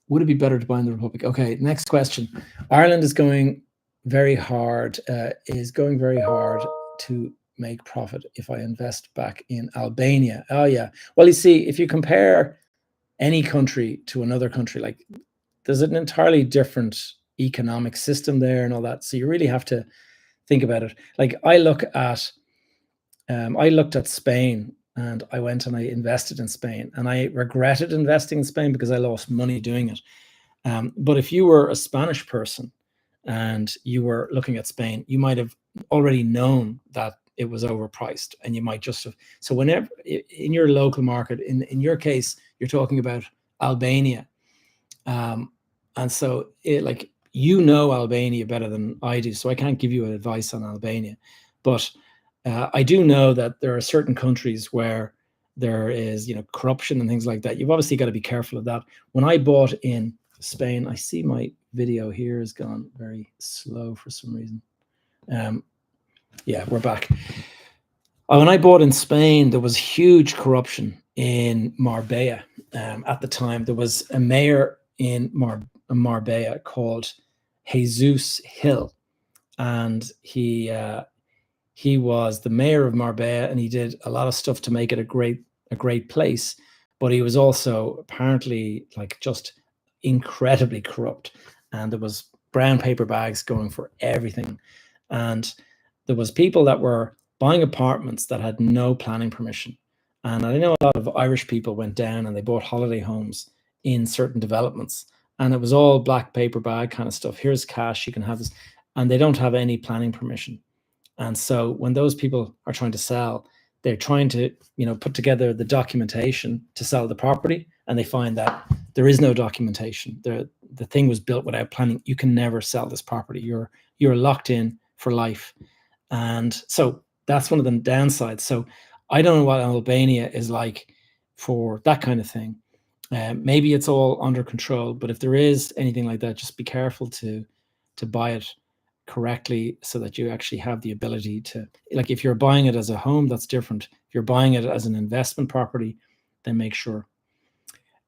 [SPEAKER 1] Would it be better to buy in the Republic? Okay, next question. Ireland is going very hard to make profit if I invest back in Albania. Oh yeah. Well, you see, if you compare any country to another country, like, there's an entirely different economic system there and all that. So you really have to think about it. Like, I looked at Spain, and I went and I invested in Spain, and I regretted investing in Spain because I lost money doing it. But if you were a Spanish person and you were looking at Spain, you might have already known that it was overpriced, and you might just have. So whenever in your local market, in your case, you're talking about Albania, and so Albania better than I do. So I can't give you advice on Albania, but I do know that there are certain countries where there is, corruption and things like that. You've obviously got to be careful of that. When I bought in Spain, I see my video here has gone very slow for some reason. Yeah, we're back. When I bought in Spain, there was huge corruption in Marbella. At the time, there was a mayor in Marbella called Jesus Hill, and he was the mayor of Marbella, and he did a lot of stuff to make it a great place. But he was also apparently, like, just incredibly corrupt, and there was brown paper bags going for everything, and there was people that were buying apartments that had no planning permission. And I know a lot of Irish people went down and they bought holiday homes in certain developments, and it was all black paper bag kind of stuff. Here's cash, you can have this, and they don't have any planning permission. And so when those people are trying to sell, they're trying to, put together the documentation to sell the property, and they find that there is no documentation. The thing was built without planning. You can never sell this property. You're locked in for life. And so that's one of the downsides. So I don't know what Albania is like for that kind of thing. Maybe it's all under control, but if there is anything like that, just be careful to buy it correctly so that you actually have the ability to, like, if you're buying it as a home, that's different. If you're buying it as an investment property, then make sure.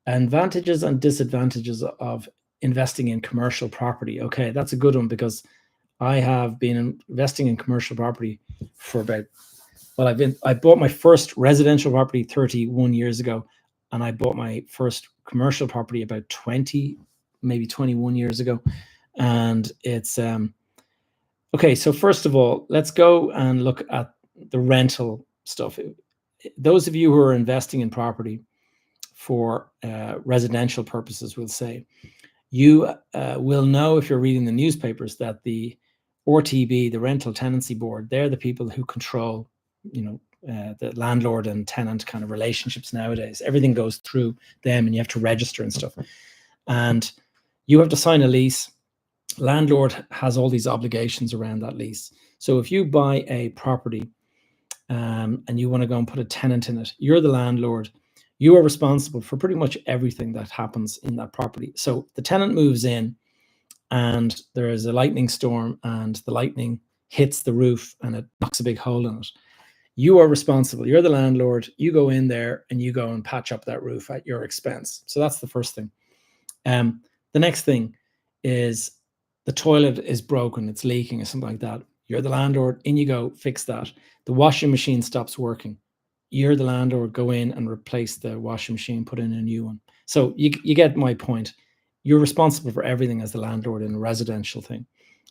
[SPEAKER 1] Advantages and disadvantages of investing in commercial property. Okay, that's a good one, because I have been investing in commercial property for about, I bought my first residential property 31 years ago, and I bought my first commercial property about 20, maybe 21 years ago. And it's, okay, so first of all, let's go and look at the rental stuff. Those of you who are investing in property for residential purposes, we'll say, you will know, if you're reading the newspapers, that the RTB, the Rental Tenancy Board, they're the people who control, the landlord and tenant kind of relationships nowadays. Everything goes through them, and you have to register and stuff. And you have to sign a lease. Landlord has all these obligations around that lease. So if you buy a property and you want to go and put a tenant in it, you're the landlord. You are responsible for pretty much everything that happens in that property. So the tenant moves in, and there is a lightning storm, and the lightning hits the roof and it knocks a big hole in it. You are responsible. You're the landlord. You go in there and you go and patch up that roof at your expense. So that's the first thing. The next thing is the toilet is broken, it's leaking or something like that. You're the landlord, in you go, fix that. The washing machine stops working. You're the landlord, go in and replace the washing machine, put in a new one. So you get my point. You're responsible for everything as the landlord in a residential thing.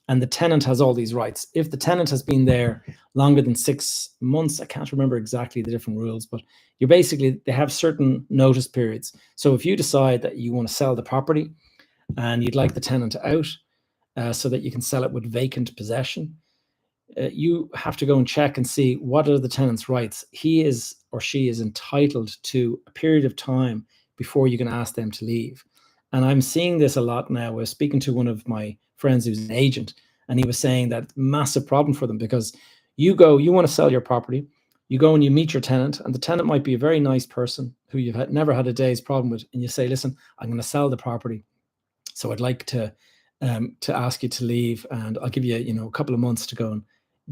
[SPEAKER 1] And the tenant has all these rights. If the tenant has been there longer than 6 months, I can't remember exactly the different rules, but they have certain notice periods. So if you decide that you want to sell the property and you'd like the tenant out so that you can sell it with vacant possession, you have to go and check and see what are the tenant's rights. He is or she is entitled to a period of time before you can ask them to leave. And I'm seeing this a lot now. I was speaking to one of my friends who's an agent, and he was saying that massive problem for them, because you want to sell your property, you go and you meet your tenant, and the tenant might be a very nice person who you've never had a day's problem with, and you say, listen, I'm going to sell the property, so I'd like to ask you to leave, and I'll give you, a couple of months to go and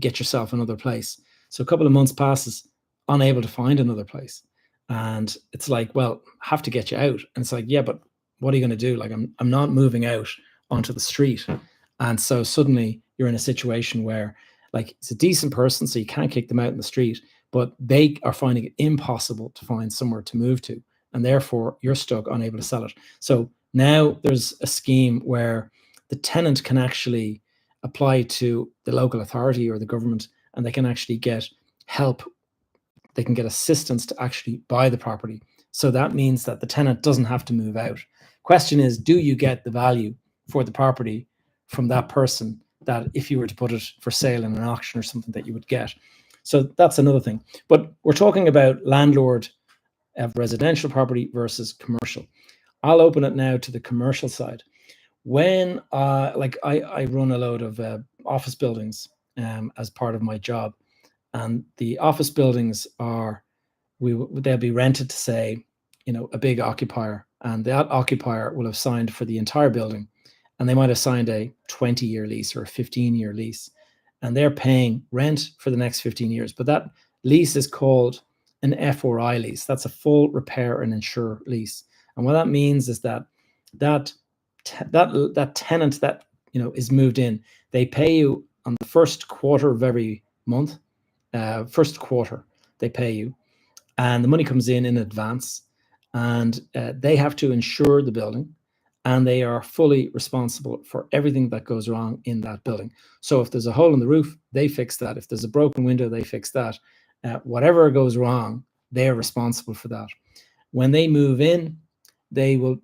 [SPEAKER 1] get yourself another place. So a couple of months passes, unable to find another place. And it's like, well, have to get you out. And it's like, yeah, but what are you going to do? Like, I'm not moving out onto the street. And so suddenly you're in a situation where, like, it's a decent person, so you can't kick them out in the street, but they are finding it impossible to find somewhere to move to. And therefore you're stuck, unable to sell it. So now there's a scheme where the tenant can actually apply to the local authority or the government, and they can actually get help. They can get assistance to actually buy the property. So that means that the tenant doesn't have to move out. Question is, do you get the value for the property from that person that if you were to put it for sale in an auction or something that you would get? So that's another thing. But we're talking about landlord of residential property versus commercial. I'll open it now to the commercial side. When I run a load of office buildings as part of my job, and the office buildings they'll be rented to, say, a big occupier, and that occupier will have signed for the entire building, and they might have signed a 20-year lease or a 15-year lease, and they're paying rent for the next 15 years. But that lease is called an FRI lease. That's a full repair and insure lease. And what that means is that tenant that is moved in, they pay you on the first quarter of every month. First quarter they pay you, and the money comes in advance, and they have to insure the building, and they are fully responsible for everything that goes wrong in that building. So if there's a hole in the roof, they fix that. If there's a broken window, they fix that. Whatever goes wrong, they're responsible for that. When they move in, they will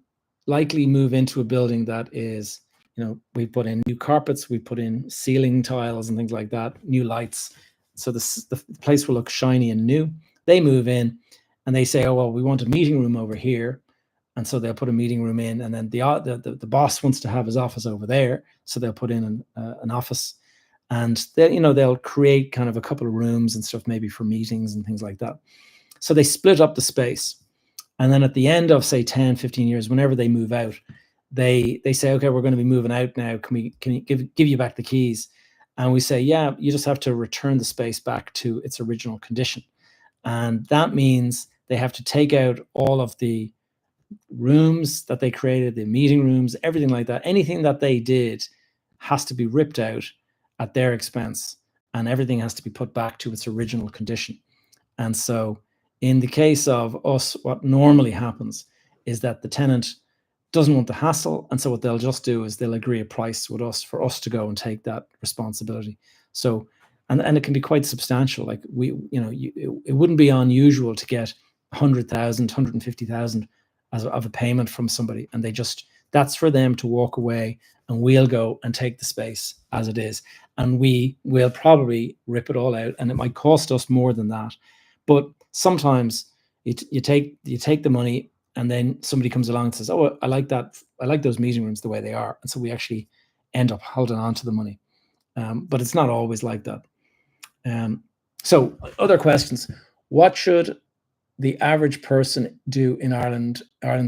[SPEAKER 1] likely move into a building that is, we put in new carpets, we put in ceiling tiles and things like that, new lights. So the place will look shiny and new. They move in and they say, oh, well, we want a meeting room over here. And so they'll put a meeting room in, and then the boss wants to have his office over there. So they'll put in an office, and they'll create kind of a couple of rooms and stuff, maybe for meetings and things like that. So they split up the space. And then at the end of, say, 10, 15 years, whenever they move out, they say, okay, we're going to be moving out now. Can we give you back the keys? And we say, yeah, you just have to return the space back to its original condition. And that means they have to take out all of the rooms that they created, the meeting rooms, everything like that. Anything that they did has to be ripped out at their expense, and everything has to be put back to its original condition. And so in the case of us, what normally happens is that the tenant doesn't want the hassle, and so what they'll just do is they'll agree a price with us for us to go and take that responsibility. So, and it can be quite substantial. Like it wouldn't be unusual to get 100,000, 150,000 of a payment from somebody, and that's for them to walk away, and we'll go and take the space as it is. and we will probably rip it all out, and it might cost us more than that. But sometimes you take the money, and then somebody comes along and says, "Oh, I like that. I like those meeting rooms the way they are," and so we actually end up holding on to the money. But it's not always like that. So other questions: what should the average person do in Ireland's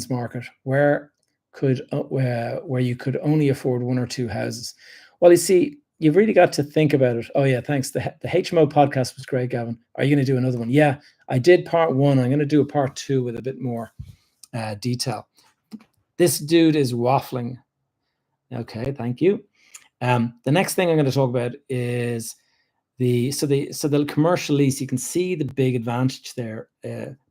[SPEAKER 1] market, where you could only afford one or two houses? Well, you see, you've really got to think about it. Oh yeah, thanks. The HMO podcast was great, Gavin. Are you going to do another one? Yeah, I did part one. I'm going to do a part two with a bit more detail. This dude is waffling. Okay, thank you. The next thing I'm going to talk about is the commercial lease. You can see the big advantage there,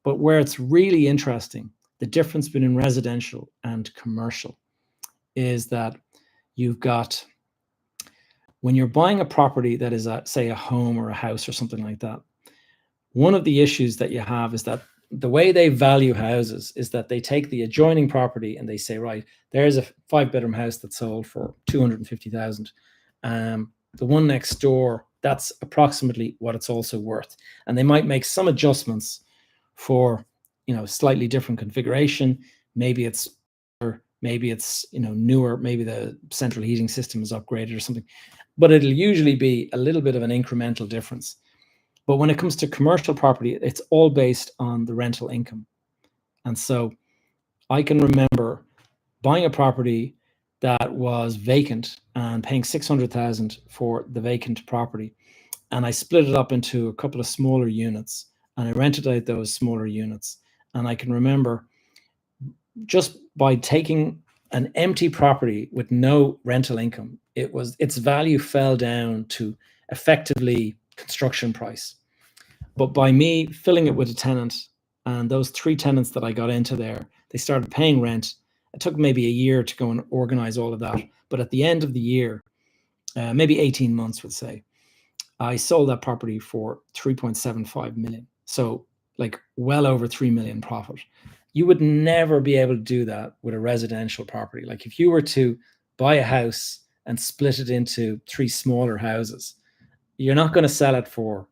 [SPEAKER 1] but where it's really interesting, the difference between residential and commercial is that you've got, when you're buying a property that is say a home or a house or something like that, one of the issues that you have is that the way they value houses is that they take the adjoining property and they say, right, there's a 5-bedroom house that sold for 250,000. The one next door, that's approximately what it's also worth. And they might make some adjustments for, slightly different configuration. Maybe it's newer, maybe the central heating system is upgraded or something, but it'll usually be a little bit of an incremental difference. But when it comes to commercial property, it's all based on the rental income. And so I can remember buying a property that was vacant and paying 600,000 for the vacant property. And I split it up into a couple of smaller units, and I rented out those smaller units. And I can remember, just by taking an empty property with no rental income, its value fell down to effectively construction price. But by me filling it with a tenant, and those 3 tenants that I got into there, they started paying rent. It took maybe a year to go and organize all of that. But at the end of the year, maybe 18 months, would say, I sold that property for 3.75 million. So like well over 3 million profit. You would never be able to do that with a residential property. Like if you were to buy a house and split it into 3 smaller houses, you're not going to sell it for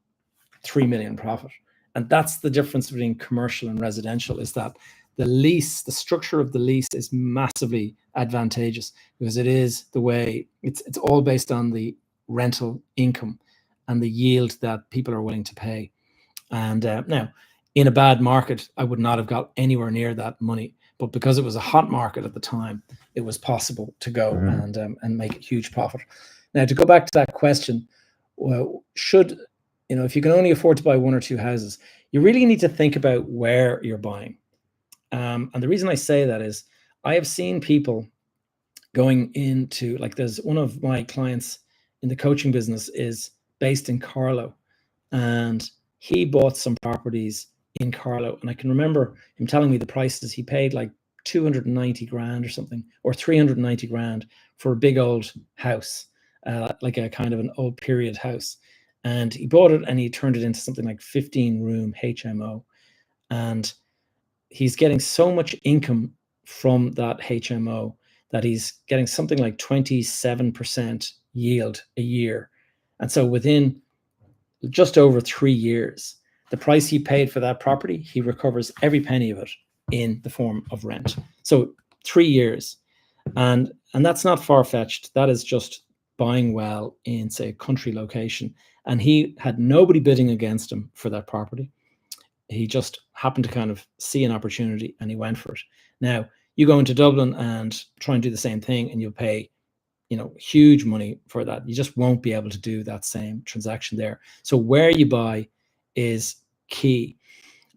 [SPEAKER 1] 3 million profit. And that's the difference between commercial and residential, is that the structure of the lease is massively advantageous, because it is the way it's all based on the rental income and the yield that people are willing to pay. And now, in a bad market, I would not have got anywhere near that money. But because it was a hot market at the time, it was possible to go and make a huge profit. Now, to go back to that question, well, if you can only afford to buy 1 or 2 houses, you really need to think about where you're buying. And the reason I say that is I have seen people going into, like, there's one of my clients in the coaching business is based in Carlow, and he bought some properties in Carlow. And I can remember him telling me the prices. He paid like 290 grand or something, or 390 grand for a big old house, like a kind of an old period house. And he bought it and he turned it into something like 15-room HMO. And he's getting so much income from that HMO that he's getting something like 27% yield a year. And so within just over 3 years, the price he paid for that property, he recovers every penny of it in the form of rent. So 3 years. And that's not far-fetched. That is just buying well in, say, a country location. And he had nobody bidding against him for that property. He just happened to kind of see an opportunity and he went for it. Now, you go into Dublin and try and do the same thing, and you'll pay, huge money for that. You just won't be able to do that same transaction there. So where you buy is key.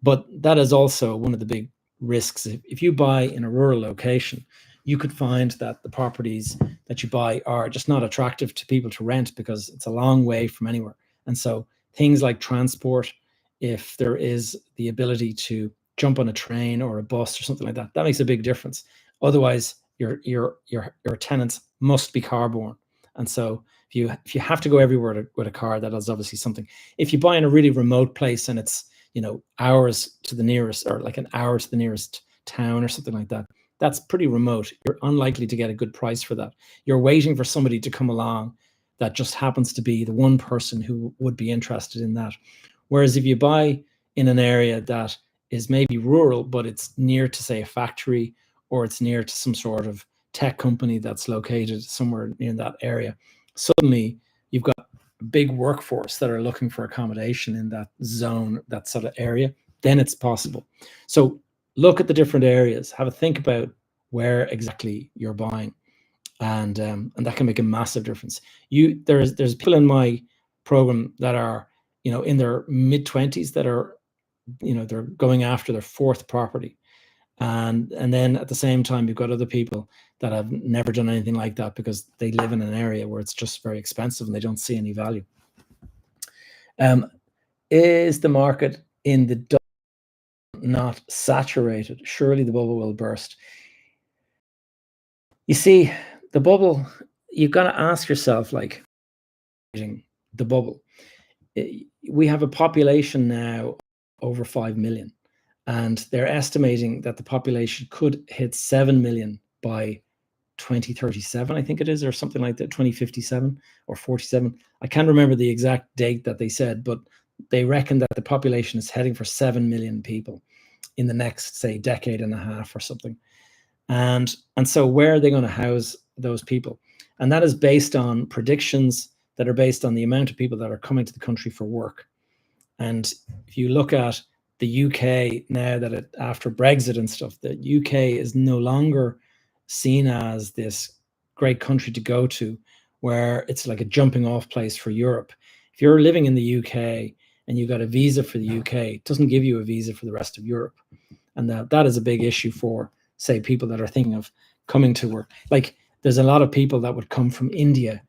[SPEAKER 1] But that is also one of the big risks. If you buy in a rural location, you could find that the properties that you buy are just not attractive to people to rent because it's a long way from anywhere. And so things like transport, if there is the ability to jump on a train or a bus or something like that, that makes a big difference. Otherwise, your tenants must be car-borne. And so if you have to go everywhere with a car, that is obviously something. If you buy in a really remote place and it's hours to the nearest, or like an hour to the nearest town or something like that, that's pretty remote. You're unlikely to get a good price for that. You're waiting for somebody to come along that just happens to be the one person who would be interested in that. Whereas if you buy in an area that is maybe rural, but it's near to, say, a factory, or it's near to some sort of tech company that's located somewhere near that area, suddenly you've got a big workforce that are looking for accommodation in that zone, that sort of area. Then it's possible. So look at the different areas, have a think about where exactly you're buying, and that can make a massive difference. There's people in my program that are, in their mid-20s, that are, they're going after their fourth property. And then at the same time, you've got other people that have never done anything like that because they live in an area where it's just very expensive and they don't see any value. Is the market in the not saturated? Surely the bubble will burst. You see, the bubble, you've got to ask yourself, like, the bubble. We have a population now over 5 million, and they're estimating that the population could hit 7 million by 2037, I think it is, or something like that, 2057 or 47. I can't remember the exact date that they said, but they reckon that the population is heading for 7 million people in the next, say, decade and a half or something. And so where are they going to house those people? And that is based on predictions that are based on the amount of people that are coming to the country for work. And if you look at the UK now, that after Brexit and stuff, the UK is no longer seen as this great country to go to, where it's like a jumping off place for Europe. If you're living in the UK and you got a visa for the UK, it doesn't give you a visa for the rest of Europe. And that is a big issue for, say, people that are thinking of coming to work. Like, there's a lot of people that would come from India,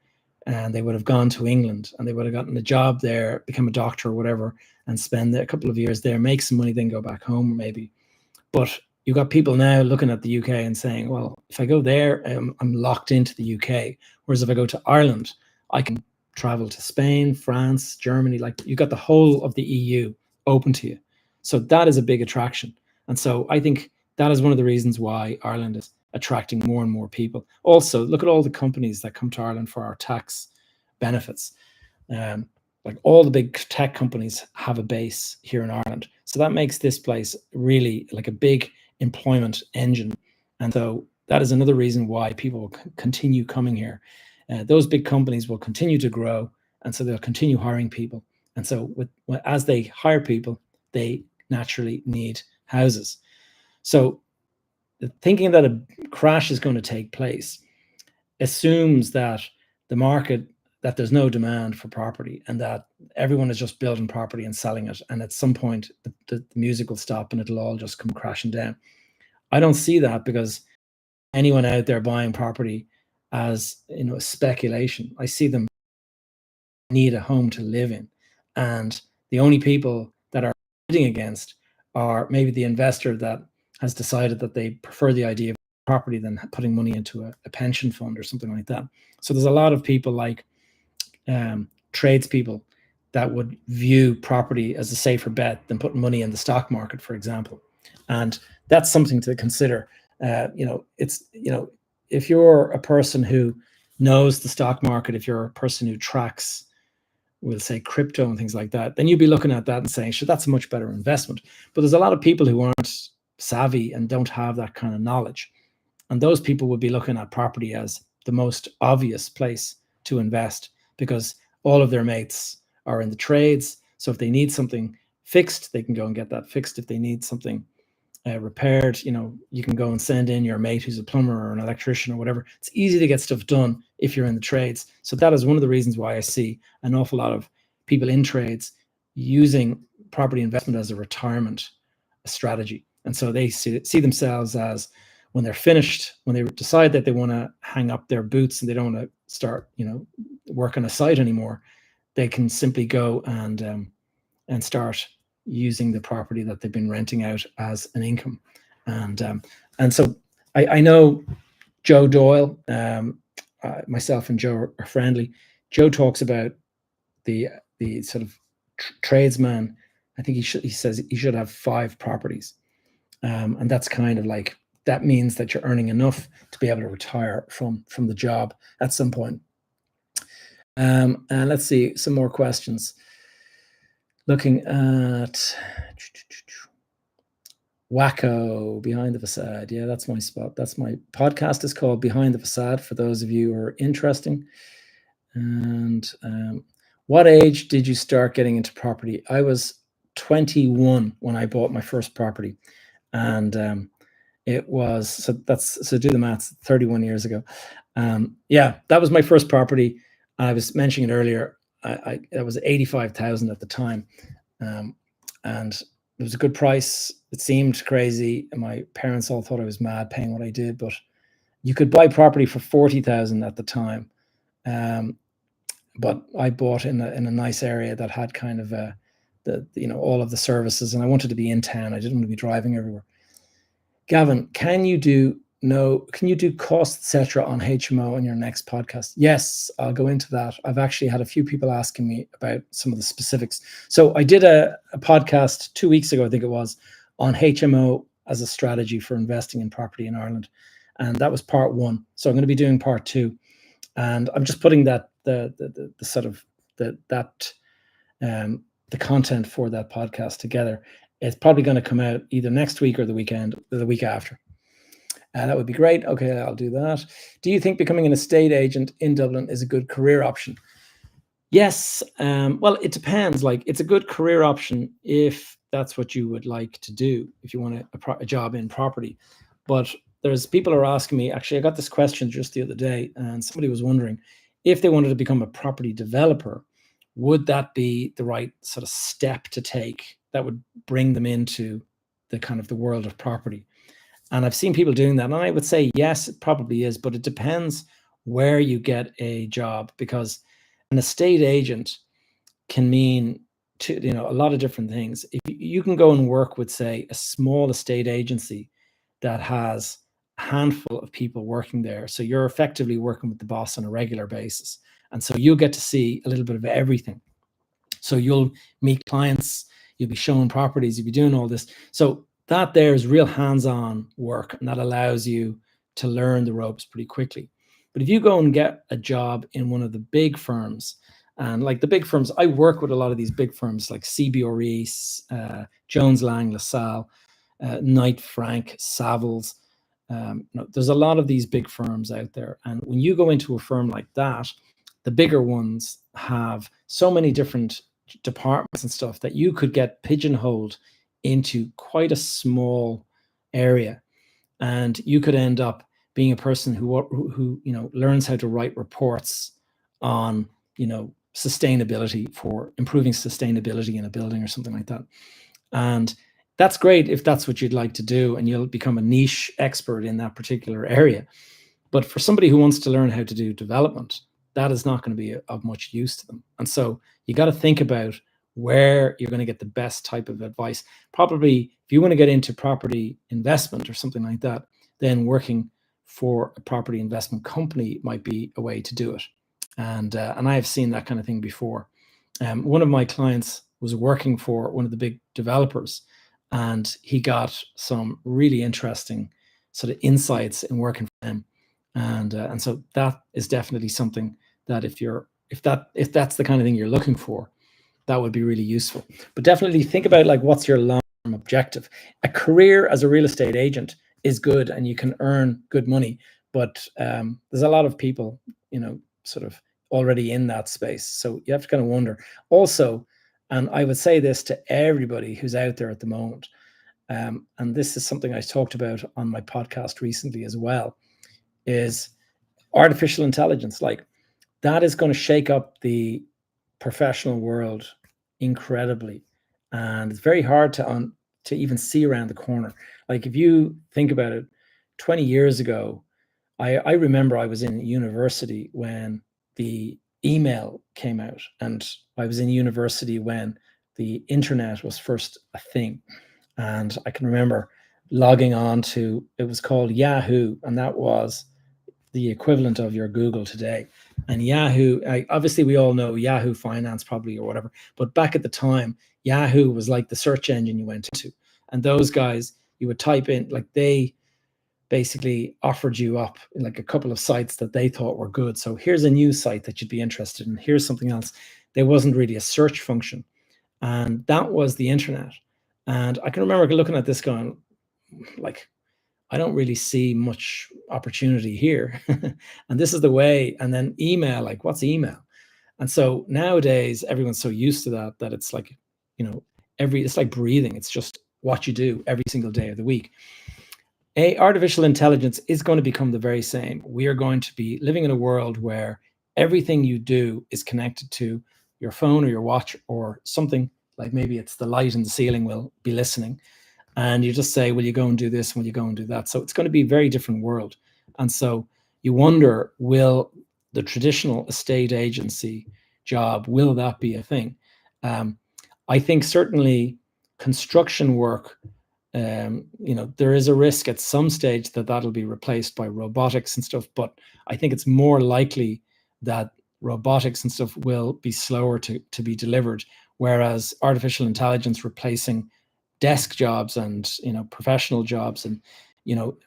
[SPEAKER 1] and they would have gone to England and they would have gotten a job there, become a doctor or whatever, and spend a couple of years there, make some money, then go back home maybe. But you've got people now looking at the UK and saying, well, if I go there, I'm locked into the UK. Whereas if I go to Ireland, I can travel to Spain, France, Germany. Like, you've got the whole of the EU open to you. So that is a big attraction. And so I think that is one of the reasons why Ireland is attracting more and more people. Also, look at all the companies that come to Ireland for our tax benefits. Like, all the big tech companies have a base here in Ireland. So that makes this place really like a big employment engine. And so that is another reason why people will continue coming here. Those big companies will continue to grow, and so they'll continue hiring people. And so as they hire people, they naturally need houses. So thinking that a crash is going to take place assumes that the market, that there's no demand for property, and that everyone is just building property and selling it. And at some point, the music will stop and it'll all just come crashing down. I don't see that, because anyone out there buying property as, speculation, I see them need a home to live in. And the only people that are bidding against are maybe the investor that has decided that they prefer the idea of property than putting money into a pension fund or something like that. So there's a lot of people, like tradespeople, that would view property as a safer bet than putting money in the stock market, for example. And that's something to consider. If you're a person who knows the stock market, if you're a person who tracks, we'll say, crypto and things like that, then you'd be looking at that and saying, sure, that's a much better investment. But there's a lot of people who aren't savvy and don't have that kind of knowledge. And those people would be looking at property as the most obvious place to invest, because all of their mates are in the trades. So if they need something fixed, they can go and get that fixed. If they need something repaired, you can go and send in your mate who's a plumber or an electrician or whatever. It's easy to get stuff done if you're in the trades. So that is one of the reasons why I see an awful lot of people in trades using property investment as a retirement strategy. And so they see themselves as, when they're finished, when they decide that they want to hang up their boots and they don't want to start, work on a site anymore, they can simply go and start using the property that they've been renting out as an income. And so I know Joe Doyle, myself and Joe are friendly. Joe talks about the sort of tradesman. I think he says he should have 5 properties. And that's kind of like, that means that you're earning enough to be able to retire from the job at some point. And let's see some more questions. Looking at Wacko, Behind the Facade. Yeah, that's my spot. That's my podcast is called Behind the Facade for those of you who are interesting. And what age did you start getting into property? I was 21 when I bought my first property. And it was, so do the maths, 31 years ago. Yeah, that was my first property. I was mentioning it earlier. It was 85,000 at the time. And it was a good price. It seemed crazy. And my parents all thought I was mad paying what I did, but you could buy property for 40,000 at the time. But I bought in a nice area that had kind of all of the services, and I wanted to be in town. I didn't want to be driving everywhere. Gavin, can you do cost, etc. on HMO on your next podcast? Yes, I'll go into that. I've actually had a few people asking me about some of the specifics. So I did a podcast 2 weeks ago, I think it was, on HMO as a strategy for investing in property in Ireland. And that was part 1. So I'm going to be doing part 2. And I'm just putting that the content for that podcast together. It's probably going to come out either next week or the week after. That would be great. Okay, I'll do that. Do you think becoming an estate agent in Dublin is a good career option? Yes. Well, it depends. Like, it's a good career option if that's what you would like to do, if you want a job in property. But there's people are asking me, actually, I got this question just the other day, and somebody was wondering if they wanted to become a property developer, would that be the right sort of step to take that would bring them into the kind of the world of property? And I've seen people doing that. And I would say, yes, it probably is, but it depends where you get a job, because an estate agent can mean a lot of different things. If you can go and work with, say, a small estate agency that has a handful of people working there. So you're effectively working with the boss on a regular basis. And so you'll get to see a little bit of everything. So you'll meet clients, you'll be showing properties, you'll be doing all this. So that there is real hands-on work, and that allows you to learn the ropes pretty quickly. But if you go and get a job in one of the big firms, and like the big firms, I work with a lot of these big firms like CBRE, Jones Lang LaSalle, Knight Frank, Savills. There's a lot of these big firms out there. And when you go into a firm like that, the bigger ones have so many different departments and stuff that you could get pigeonholed into quite a small area, and you could end up being a person who learns how to write reports on sustainability, for improving sustainability in a building or something like that. And that's great if that's what you'd like to do, and you'll become a niche expert in that particular area. But for somebody who wants to learn how to do development, that is not going to be of much use to them. And so you got to think about where you're going to get the best type of advice. Probably if you want to get into property investment or something like that, then working for a property investment company might be a way to do it. And I have seen that kind of thing before. One of my clients was working for one of the big developers, and he got some really interesting sort of insights in working for them. And so that is definitely something that if that's the kind of thing you're looking for, that would be really useful. But definitely think about, like, what's your long-term objective. A career as a real estate agent is good, and you can earn good money, but there's a lot of people, sort of already in that space. So you have to kind of wonder. Also, and I would say this to everybody who's out there at the moment, and this is something I talked about on my podcast recently as well, is artificial intelligence. Like, that is going to shake up the professional world incredibly, and it's very hard to even see around the corner. Like, if you think about it, 20 years ago, I remember I was in university when the email came out, and I was in university when the internet was first a thing. And I can remember logging on to, it was called Yahoo, and that was the equivalent of your Google today. And Yahoo, obviously we all know Yahoo Finance probably, or whatever, but back at the time, Yahoo was like the search engine you went into. And those guys, you would type in, like, they basically offered you up like a couple of sites that they thought were good. So here's a new site that you'd be interested in. Here's something else. There wasn't really a search function. And that was the internet. And I can remember looking at this going, like, I don't really see much opportunity here. And this is the way. And then email, like, what's email? And so nowadays, everyone's so used to that it's like, it's like breathing. It's just what you do every single day of the week. Artificial intelligence is going to become the very same. We are going to be living in a world where everything you do is connected to your phone or your watch or something, like maybe it's the light in the ceiling will be listening. And you just say, will you go and do this? Will you go and do that? So it's going to be a very different world. And so you wonder, will the traditional estate agency job, will that be a thing? I think certainly construction work, there is a risk at some stage that that'll be replaced by robotics and stuff, but I think it's more likely that robotics and stuff will be slower to be delivered, whereas artificial intelligence replacing desk jobs and professional jobs, and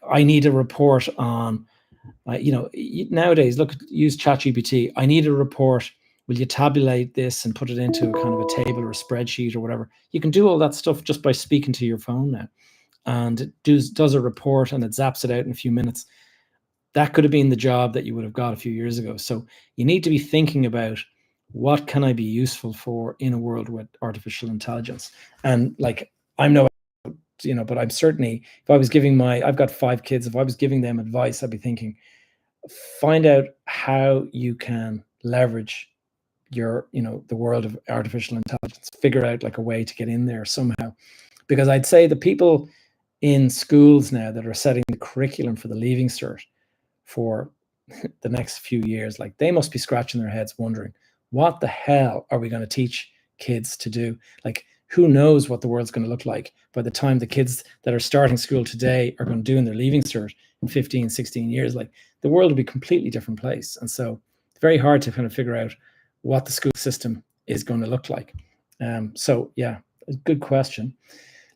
[SPEAKER 1] I need a report on nowadays, use ChatGPT. I need a report. Will you tabulate this and put it into a kind of a table or a spreadsheet or whatever? You can do all that stuff just by speaking to your phone now, and it does a report and it zaps it out in a few minutes. That could have been the job that you would have got a few years ago. So you need to be thinking about, what can I be useful for in a world with artificial intelligence? And like, I'm no, but I'm certainly, if I was giving I've got 5 kids, if I was giving them advice, I'd be thinking, find out how you can leverage the world of artificial intelligence, figure out like a way to get in there somehow. Because I'd say the people in schools now that are setting the curriculum for the Leaving Cert for the next few years, like, they must be scratching their heads wondering, what the hell are we going to teach kids to do? Like, who knows what the world's going to look like by the time the kids that are starting school today are going to do in their Leaving Cert in 15, 16 years. Like, the world will be a completely different place. And so it's very hard to kind of figure out what the school system is going to look like. So yeah, good question.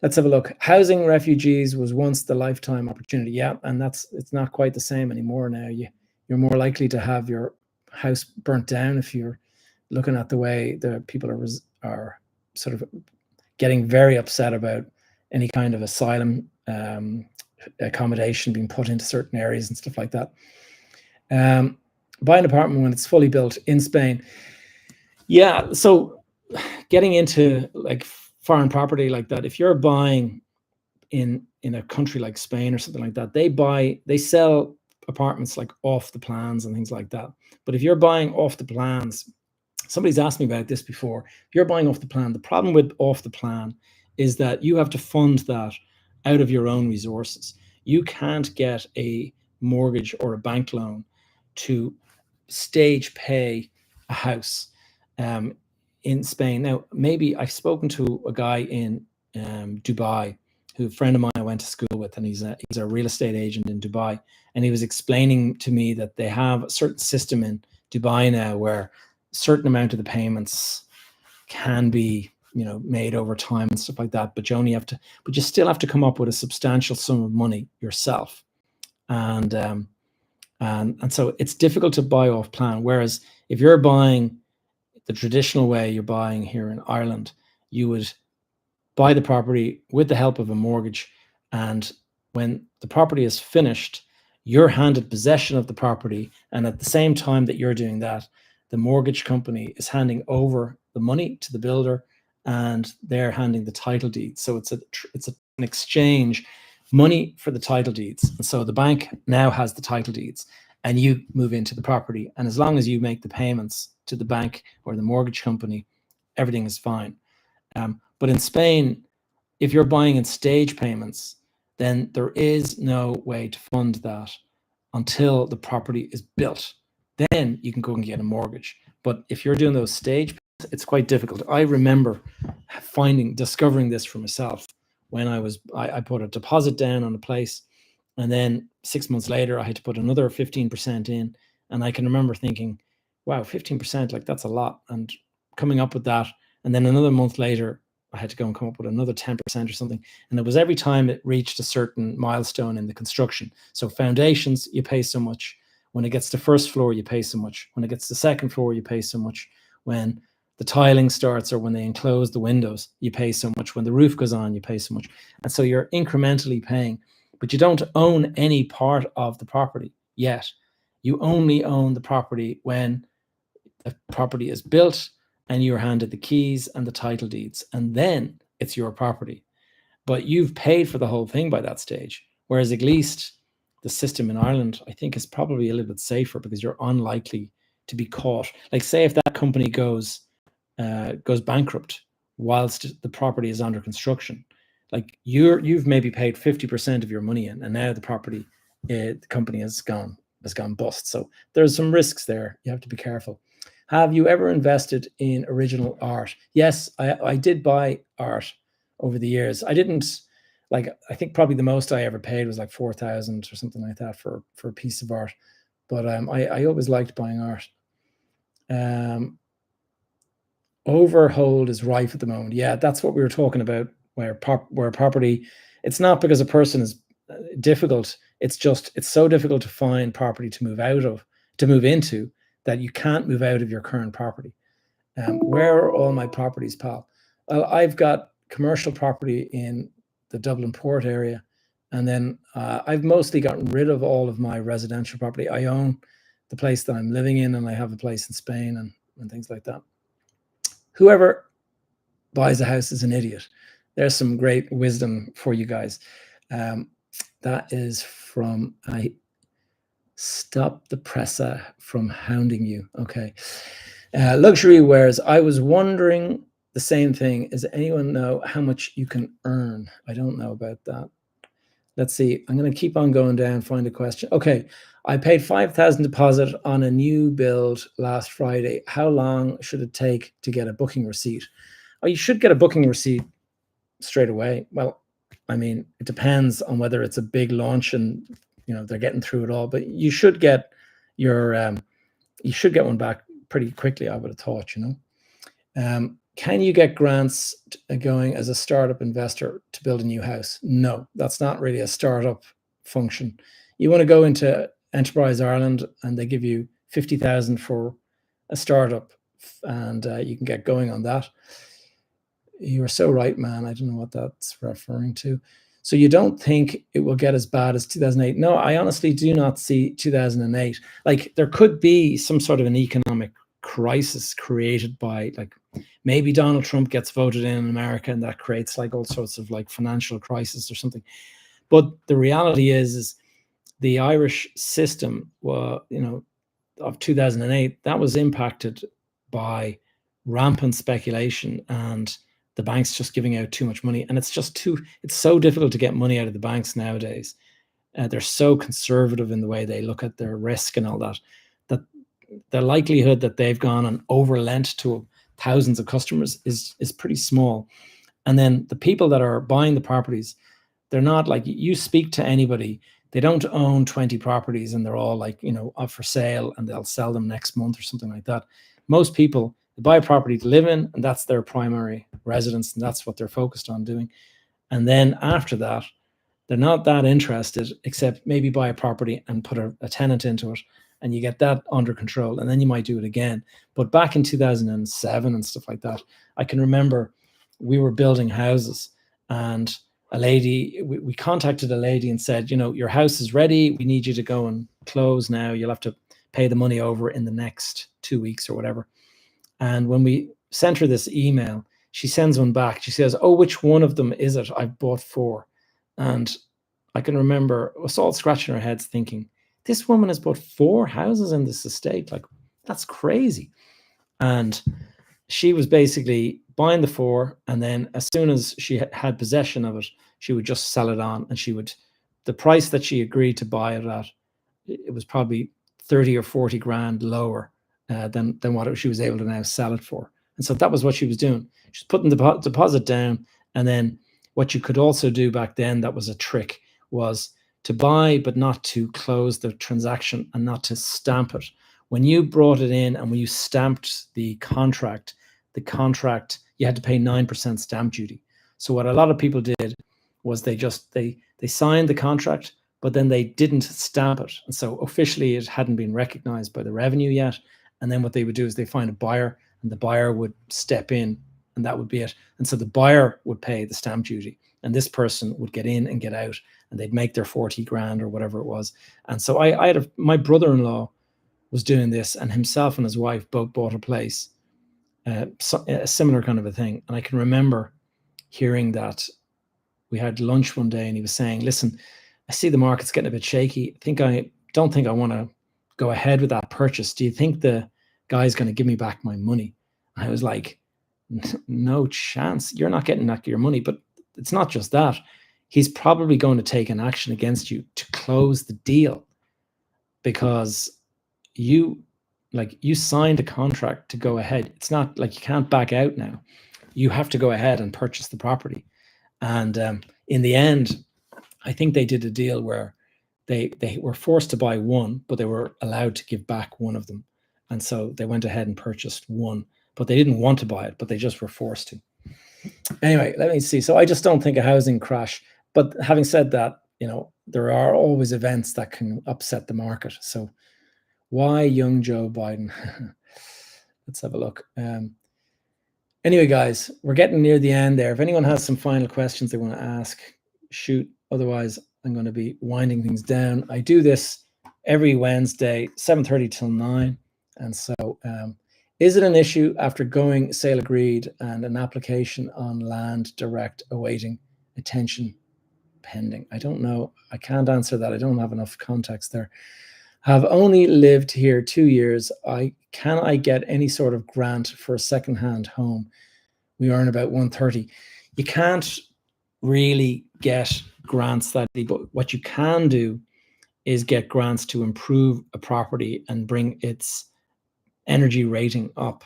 [SPEAKER 1] Let's have a look. Housing refugees was once the lifetime opportunity. Yeah, and it's not quite the same anymore now. You're more likely to have your house burnt down if you're looking at the way the people are sort of getting very upset about any kind of asylum accommodation being put into certain areas and stuff like that. Buy an apartment when it's fully built in Spain. Yeah, so getting into like foreign property like that, if you're buying in a country like Spain or something like that, they sell apartments like off the plans and things like that. But if you're buying off the plans, somebody's asked me about this before. If you're buying off the plan, the problem with off the plan is that you have to fund that out of your own resources. You can't get a mortgage or a bank loan to stage pay a house in Spain. Now, maybe I've spoken to a guy in Dubai, who a friend of mine I went to school with, and he's a real estate agent in Dubai, and he was explaining to me that they have a certain system in Dubai now where a certain amount of the payments can be made over time and stuff like that, but you still have to come up with a substantial sum of money yourself, and so it's difficult to buy off plan. Whereas if you're buying the traditional way you're buying here in Ireland, you would buy the property with the help of a mortgage, and when the property is finished, you're handed possession of the property, and at the same time that you're doing that, the mortgage company is handing over the money to the builder, and they're handing the title deed. So it's an exchange, money for the title deeds. And so the bank now has the title deeds, and you move into the property, and as long as you make the payments to the bank or the mortgage company, everything is fine. But in Spain, if you're buying in stage payments, then there is no way to fund that until the property is built. Then you can go and get a mortgage. But if you're doing those stage payments, it's quite difficult. I remember discovering this for myself when I put a deposit down on a place, and then 6 months later I had to put another 15% in. And I can remember thinking, wow, 15%, like, that's a lot. And coming up with that, and then another month later, I had to go and come up with another 10% or something. And it was every time it reached a certain milestone in the construction. So foundations, you pay so much. When it gets to first floor, you pay so much. When it gets to second floor, you pay so much. When the tiling starts or when they enclose the windows, you pay so much. When the roof goes on, you pay so much. And so you're incrementally paying, but you don't own any part of the property yet. You only own the property when the property is built and you're handed the keys and the title deeds, and then it's your property. But you've paid for the whole thing by that stage. Whereas at least the system in Ireland, I think, is probably a little bit safer because you're unlikely to be caught. Like, say if that company goes bankrupt whilst the property is under construction, like you've maybe paid 50% of your money in, and now the company has gone bust. So there's some risks there. You have to be careful. Have you ever invested in original art? Yes, I did buy art over the years. I didn't, like, I think probably the most I ever paid was like 4,000 or something like that for a piece of art. But I always liked buying art. Overhold is rife at the moment. Yeah, that's what we were talking about, where property, it's not because a person is difficult. It's just, it's so difficult to find property to move into, that you can't move out of your current property. Where are all my properties, pal? Well, I've got commercial property in the Dublin Port area, and then I've mostly gotten rid of all of my residential property. I own the place that I'm living in, and I have a place in Spain and things like that. Whoever buys a house is an idiot. There's some great wisdom for you guys. That is from Stop the Presser from hounding you. Okay. Luxury wares. I was wondering the same thing. Does anyone know how much you can earn? I don't know about that. Let's see. I'm going to keep on going down, find a question. Okay. I paid 5,000 deposit on a new build last Friday. How long should it take to get a booking receipt? Oh, you should get a booking receipt straight away. Well, I mean, it depends on whether it's a big launch and they're getting through it all, but you should get one back pretty quickly, I would have thought. Can you get grants going as a startup investor to build a new house? No, that's not really a startup function. You want to go into Enterprise Ireland and they give you 50,000 for a startup, and you can get going on that. You are so right, man. I don't know what that's referring to. So you don't think it will get as bad as 2008? No, I honestly do not see 2008. Like, there could be some sort of an economic crisis created by, like, maybe Donald Trump gets voted in America and that creates like all sorts of like financial crisis or something. But the reality is the Irish system, of 2008, that was impacted by rampant speculation and the banks just giving out too much money. And it's so difficult to get money out of the banks nowadays. They're so conservative in the way they look at their risk and all that the likelihood that they've gone and overlent to thousands of customers is pretty small. And then the people that are buying the properties, they're not like, you speak to anybody, they don't own 20 properties and they're all like, up for sale and they'll sell them next month or something like that. Most people, they buy a property to live in, and that's their primary residence, and that's what they're focused on doing. And then after that, they're not that interested, except maybe buy a property and put a tenant into it, and you get that under control, and then you might do it again. But back in 2007 and stuff like that, I can remember we were building houses, and a lady, we contacted a lady and said, your house is ready. We need you to go and close now. You'll have to pay the money over in the next 2 weeks or whatever. And when we sent her this email, she sends one back. She says, oh, which one of them is it? I've bought 4. And I can remember us all scratching our heads thinking, this woman has bought 4 houses in this estate. Like, that's crazy. And she was basically buying the 4, and then as soon as she had possession of it, she would just sell it on, and the price that she agreed to buy it at, it was probably 30 or 40 grand lower than what she was able to now sell it for. And so that was what she was doing. She's putting the deposit down, and then what you could also do back then, that was a trick, was to buy but not to close the transaction and not to stamp it. When you brought it in and when you stamped the contract, the contract, you had to pay 9% stamp duty. So what a lot of people did was they signed the contract, but then they didn't stamp it. And so officially it hadn't been recognized by the revenue yet. And then what they would do is they find a buyer, and the buyer would step in, and that would be it. And so the buyer would pay the stamp duty, and this person would get in and get out, and they'd make their 40 grand or whatever it was. And so I had my brother-in-law was doing this, and himself and his wife both bought a place, a similar kind of a thing. And I can remember hearing that. We had lunch one day, and he was saying, listen, I see the market's getting a bit shaky. I don't think I want to go ahead with that purchase. Do you think the guy's going to give me back my money? I was like, no chance. You're not getting back your money. But it's not just that. He's probably going to take an action against you to close the deal, because you signed a contract to go ahead. It's not like you can't back out now. You have to go ahead and purchase the property. And in the end, I think they did a deal where they were forced to buy one, but they were allowed to give back one of them. And so they went ahead and purchased one, but they didn't want to buy it, but they just were forced to. Anyway, let me see. So I just don't think a housing crash. But having said that, there are always events that can upset the market. So why young Joe Biden? Let's have a look. Anyway, guys, we're getting near the end there. If anyone has some final questions they want to ask, shoot. Otherwise, I'm going to be winding things down. I do this every Wednesday, 7:30 till 9. And so is it an issue after going sale agreed and an application on land direct awaiting attention pending? I don't know. I can't answer that. I don't have enough context there. Have only lived here 2 years. Can I get any sort of grant for a second-hand home? We earn about 130. You can't really get grants but what you can do is get grants to improve a property and bring its energy rating up.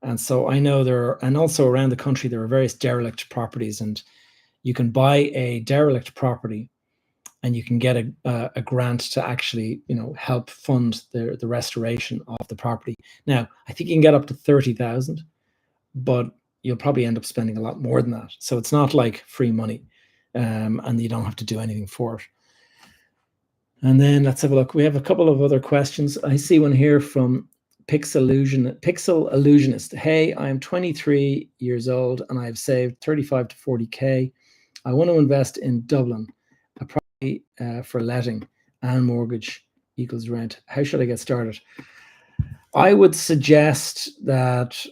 [SPEAKER 1] And so I know and also around the country, there are various derelict properties, and you can buy a derelict property and you can get a grant to actually, help fund the restoration of the property. Now, I think you can get up to 30,000, but you'll probably end up spending a lot more than that. So it's not like free money, and you don't have to do anything for it. And then let's have a look. We have a couple of other questions. I see one here from Pixel Illusionist. Hey, I'm 23 years old and I've saved 35 to 40K. I want to invest in Dublin, a property for letting and mortgage equals rent. How should I get started? I would suggest that,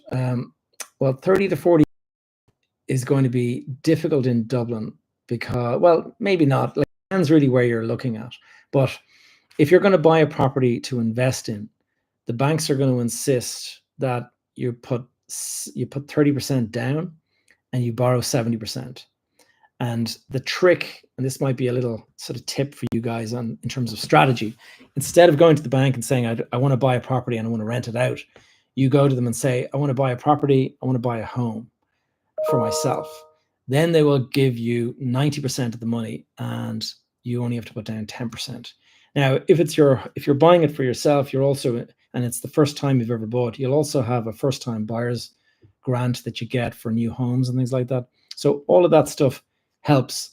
[SPEAKER 1] 30 to 40 is going to be difficult in Dublin because, maybe not. Like, it depends really where you're looking at. But if you're going to buy a property to invest in, the banks are going to insist that you put 30% down and you borrow 70%. And the trick, and this might be a little sort of tip for you guys in terms of strategy, instead of going to the bank and saying, I want to buy a property and I want to rent it out, you go to them and say, I want to buy a property, I want to buy a home for myself. Then they will give you 90% of the money and you only have to put down 10%. Now, if you're buying it for yourself, you're also, and it's the first time you've ever bought, you'll also have a first-time buyer's grant that you get for new homes and things like that. So all of that stuff helps,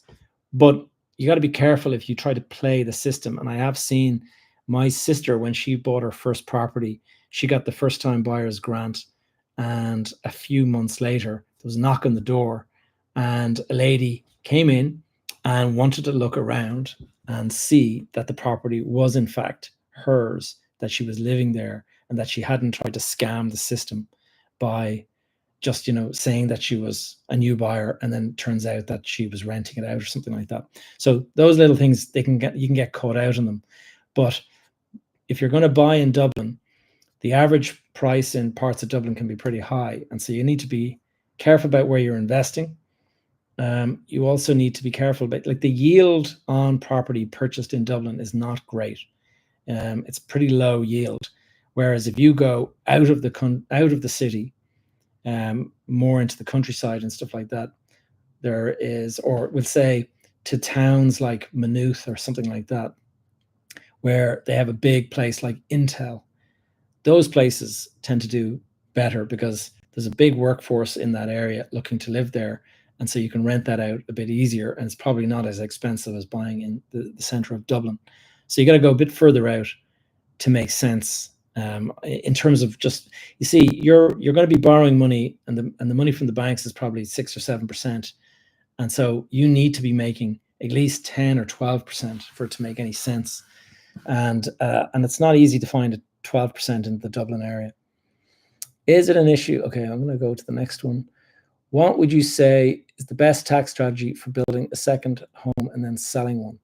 [SPEAKER 1] but you got to be careful if you try to play the system. And I have seen my sister, when she bought her first property, she got the first-time buyer's grant, and a few months later, there was a knock on the door, and a lady came in and wanted to look around and see that the property was in fact hers, that she was living there, and that she hadn't tried to scam the system by just, saying that she was a new buyer, and then turns out that she was renting it out or something like that. So those little things, you can get caught out on them. But if you're going to buy in Dublin, the average price in parts of Dublin can be pretty high. And so you need to be careful about where you're investing. You also need to be careful about, like, the yield on property purchased in Dublin is not great. It's pretty low yield. Whereas if you go out of the city, more into the countryside and stuff like that, there is, or we'll say to towns like Maynooth or something like that, where they have a big place like Intel, those places tend to do better because there's a big workforce in that area looking to live there. And so you can rent that out a bit easier, and it's probably not as expensive as buying in the center of Dublin. So you got to go a bit further out to make sense in terms of just, you see, you're going to be borrowing money, and the money from the banks is probably 6 or 7%. And so you need to be making at least 10 or 12% for it to make any sense. And it's not easy to find a 12% in the Dublin area. Is it an issue? Okay, I'm going to go to the next one. What would you say is the best tax strategy for building a second home and then selling one?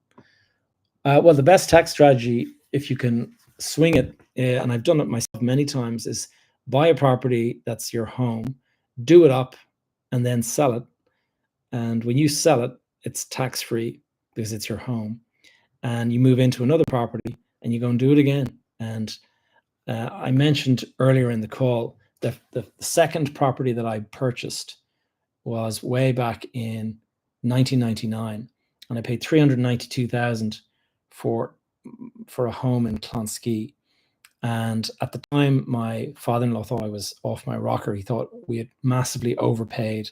[SPEAKER 1] Well, the best tax strategy, if you can swing it, and I've done it myself many times, is buy a property that's your home, do it up, and then sell it. And when you sell it, it's tax-free because it's your home. And you move into another property and you go and do it again. And I mentioned earlier in the call that the second property that I purchased was way back in 1999, and I paid 392,000 for a home in Clonskee. And at the time, my father-in-law thought I was off my rocker. He thought we had massively overpaid,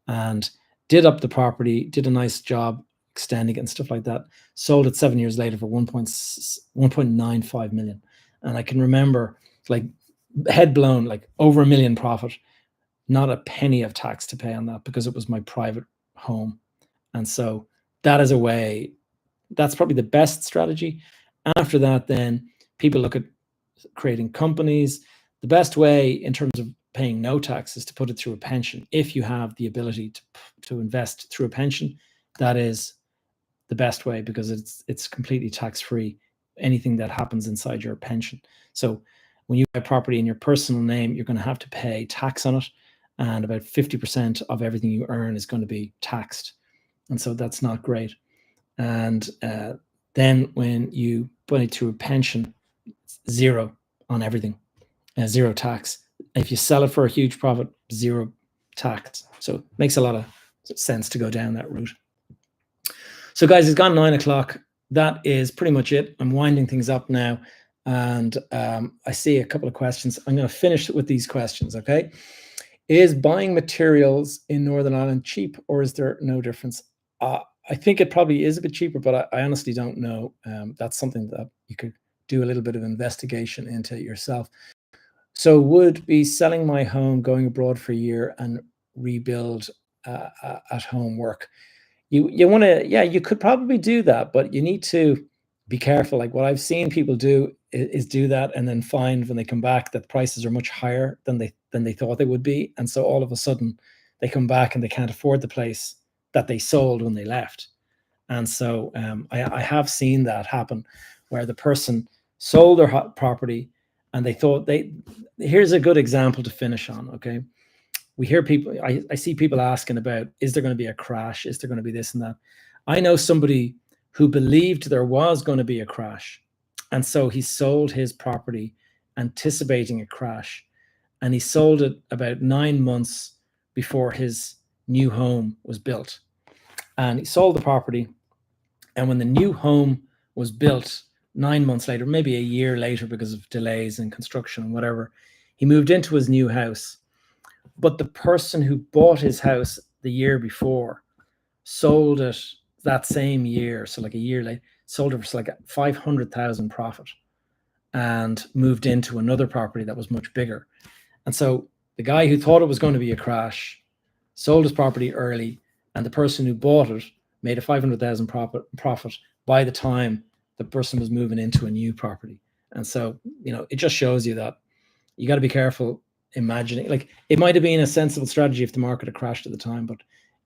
[SPEAKER 1] and did up the property, did a nice job extending it and stuff like that. Sold it 7 years later for 1.95 million. And I can remember, like, head blown, like over $1 million profit, not a penny of tax to pay on that because it was my private home. And so that is a way, that's probably the best strategy. After that, then people look at creating companies. The best way in terms of paying no tax is to put it through a pension. If you have the ability to invest through a pension, that is the best way, because it's completely tax-free, anything that happens inside your pension. So when you buy property in your personal name, you're going to have to pay tax on it, and about 50% of everything you earn is going to be taxed. And so that's not great. And then when you put it through a pension, zero on everything, zero tax. If you sell it for a huge profit, zero tax. So it makes a lot of sense to go down that route. So guys, it's gone 9 o'clock. That is pretty much it. I'm winding things up now. And I see a couple of questions. I'm going to finish with these questions, okay? Is buying materials in Northern Ireland cheap, or is there no difference? I think it probably is a bit cheaper, but I honestly don't know. That's something that you could do a little bit of investigation into yourself. So would be selling my home, going abroad for a year, and rebuild at home work. You want to, yeah, you could probably do that, but you need to be careful. Like what I've seen people do is do that and then find when they come back that prices are much higher than they thought they would be. And so all of a sudden they come back and they can't afford the place that they sold when they left. And so I have seen that happen, where the person sold their property and they thought here's a good example to finish on, okay? We hear people, I see people asking about, is there going to be a crash? Is there going to be this and that? I know somebody who believed there was going to be a crash. And so he sold his property anticipating a crash. And he sold it about 9 months before his new home was built. And he sold the property. And when the new home was built 9 months later, maybe a year later because of delays in construction and whatever, he moved into his new house. But the person who bought his house the year before sold it that same year, so like a year later, sold it for like 500,000 profit, and moved into another property that was much bigger. And so the guy who thought it was going to be a crash sold his property early, and the person who bought it made a 500,000 profit by the time the person was moving into a new property. And so, you know, it just shows you that you got to be careful imagining, like, it might have been a sensible strategy if the market had crashed at the time, but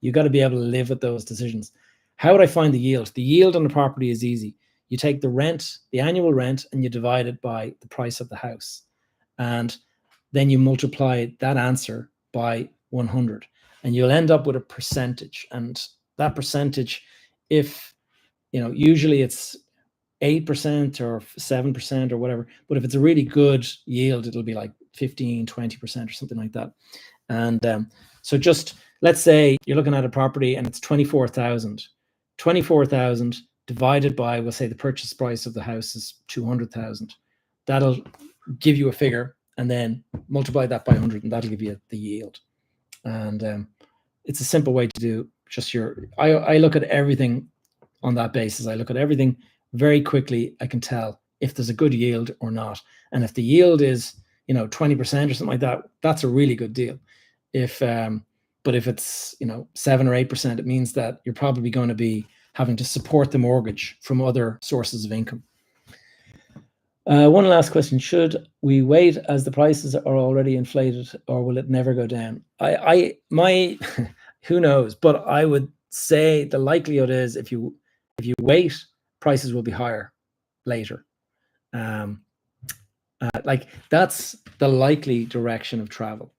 [SPEAKER 1] you got to be able to live with those decisions. How would I find the yield? The yield on the property is easy. You take the rent, the annual rent, and you divide it by the price of the house. And then you multiply that answer by 100, and you'll end up with a percentage. And that percentage, if, you know, usually it's 8% or 7% or whatever, but if it's a really good yield, it'll be like 15, 20% or something like that. And so just, let's say you're looking at a property and it's 24,000 divided by, we'll say the purchase price of the house is 200,000. That'll give you a figure. and then multiply that by 100, and that'll give you the yield. And it's a simple way to do just I look at everything on that basis. I look at everything very quickly. I can tell if there's a good yield or not. And if the yield is, 20% or something like that, that's a really good deal. But if it's, 7 or 8%, it means that you're probably going to be having to support the mortgage from other sources of income. One last question. Should we wait as the prices are already inflated, or will it never go down? Who knows? But I would say the likelihood is if you wait, prices will be higher later. Like that's the likely direction of travel.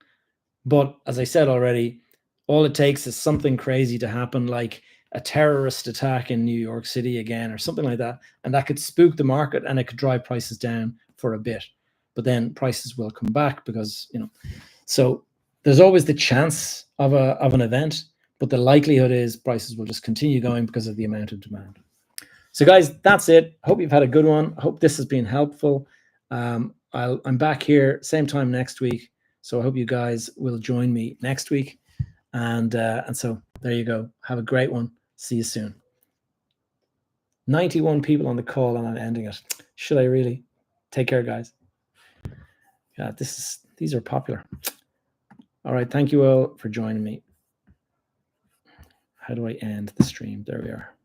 [SPEAKER 1] But as I said already, all it takes is something crazy to happen, like a terrorist attack in New York City again, or something like that, and that could spook the market and it could drive prices down for a bit. But then prices will come back because, so there's always the chance of an event, but the likelihood is prices will just continue going because of the amount of demand. So guys, that's it. Hope you've had a good one. Hope this has been helpful. I'm back here same time next week. So I hope you guys will join me next week. And so there you go. Have a great one. See you soon. 91 people on the call and I'm ending it. Should I really? Take care, guys. Yeah, these are popular. All right. Thank you all for joining me. How do I end the stream? There we are.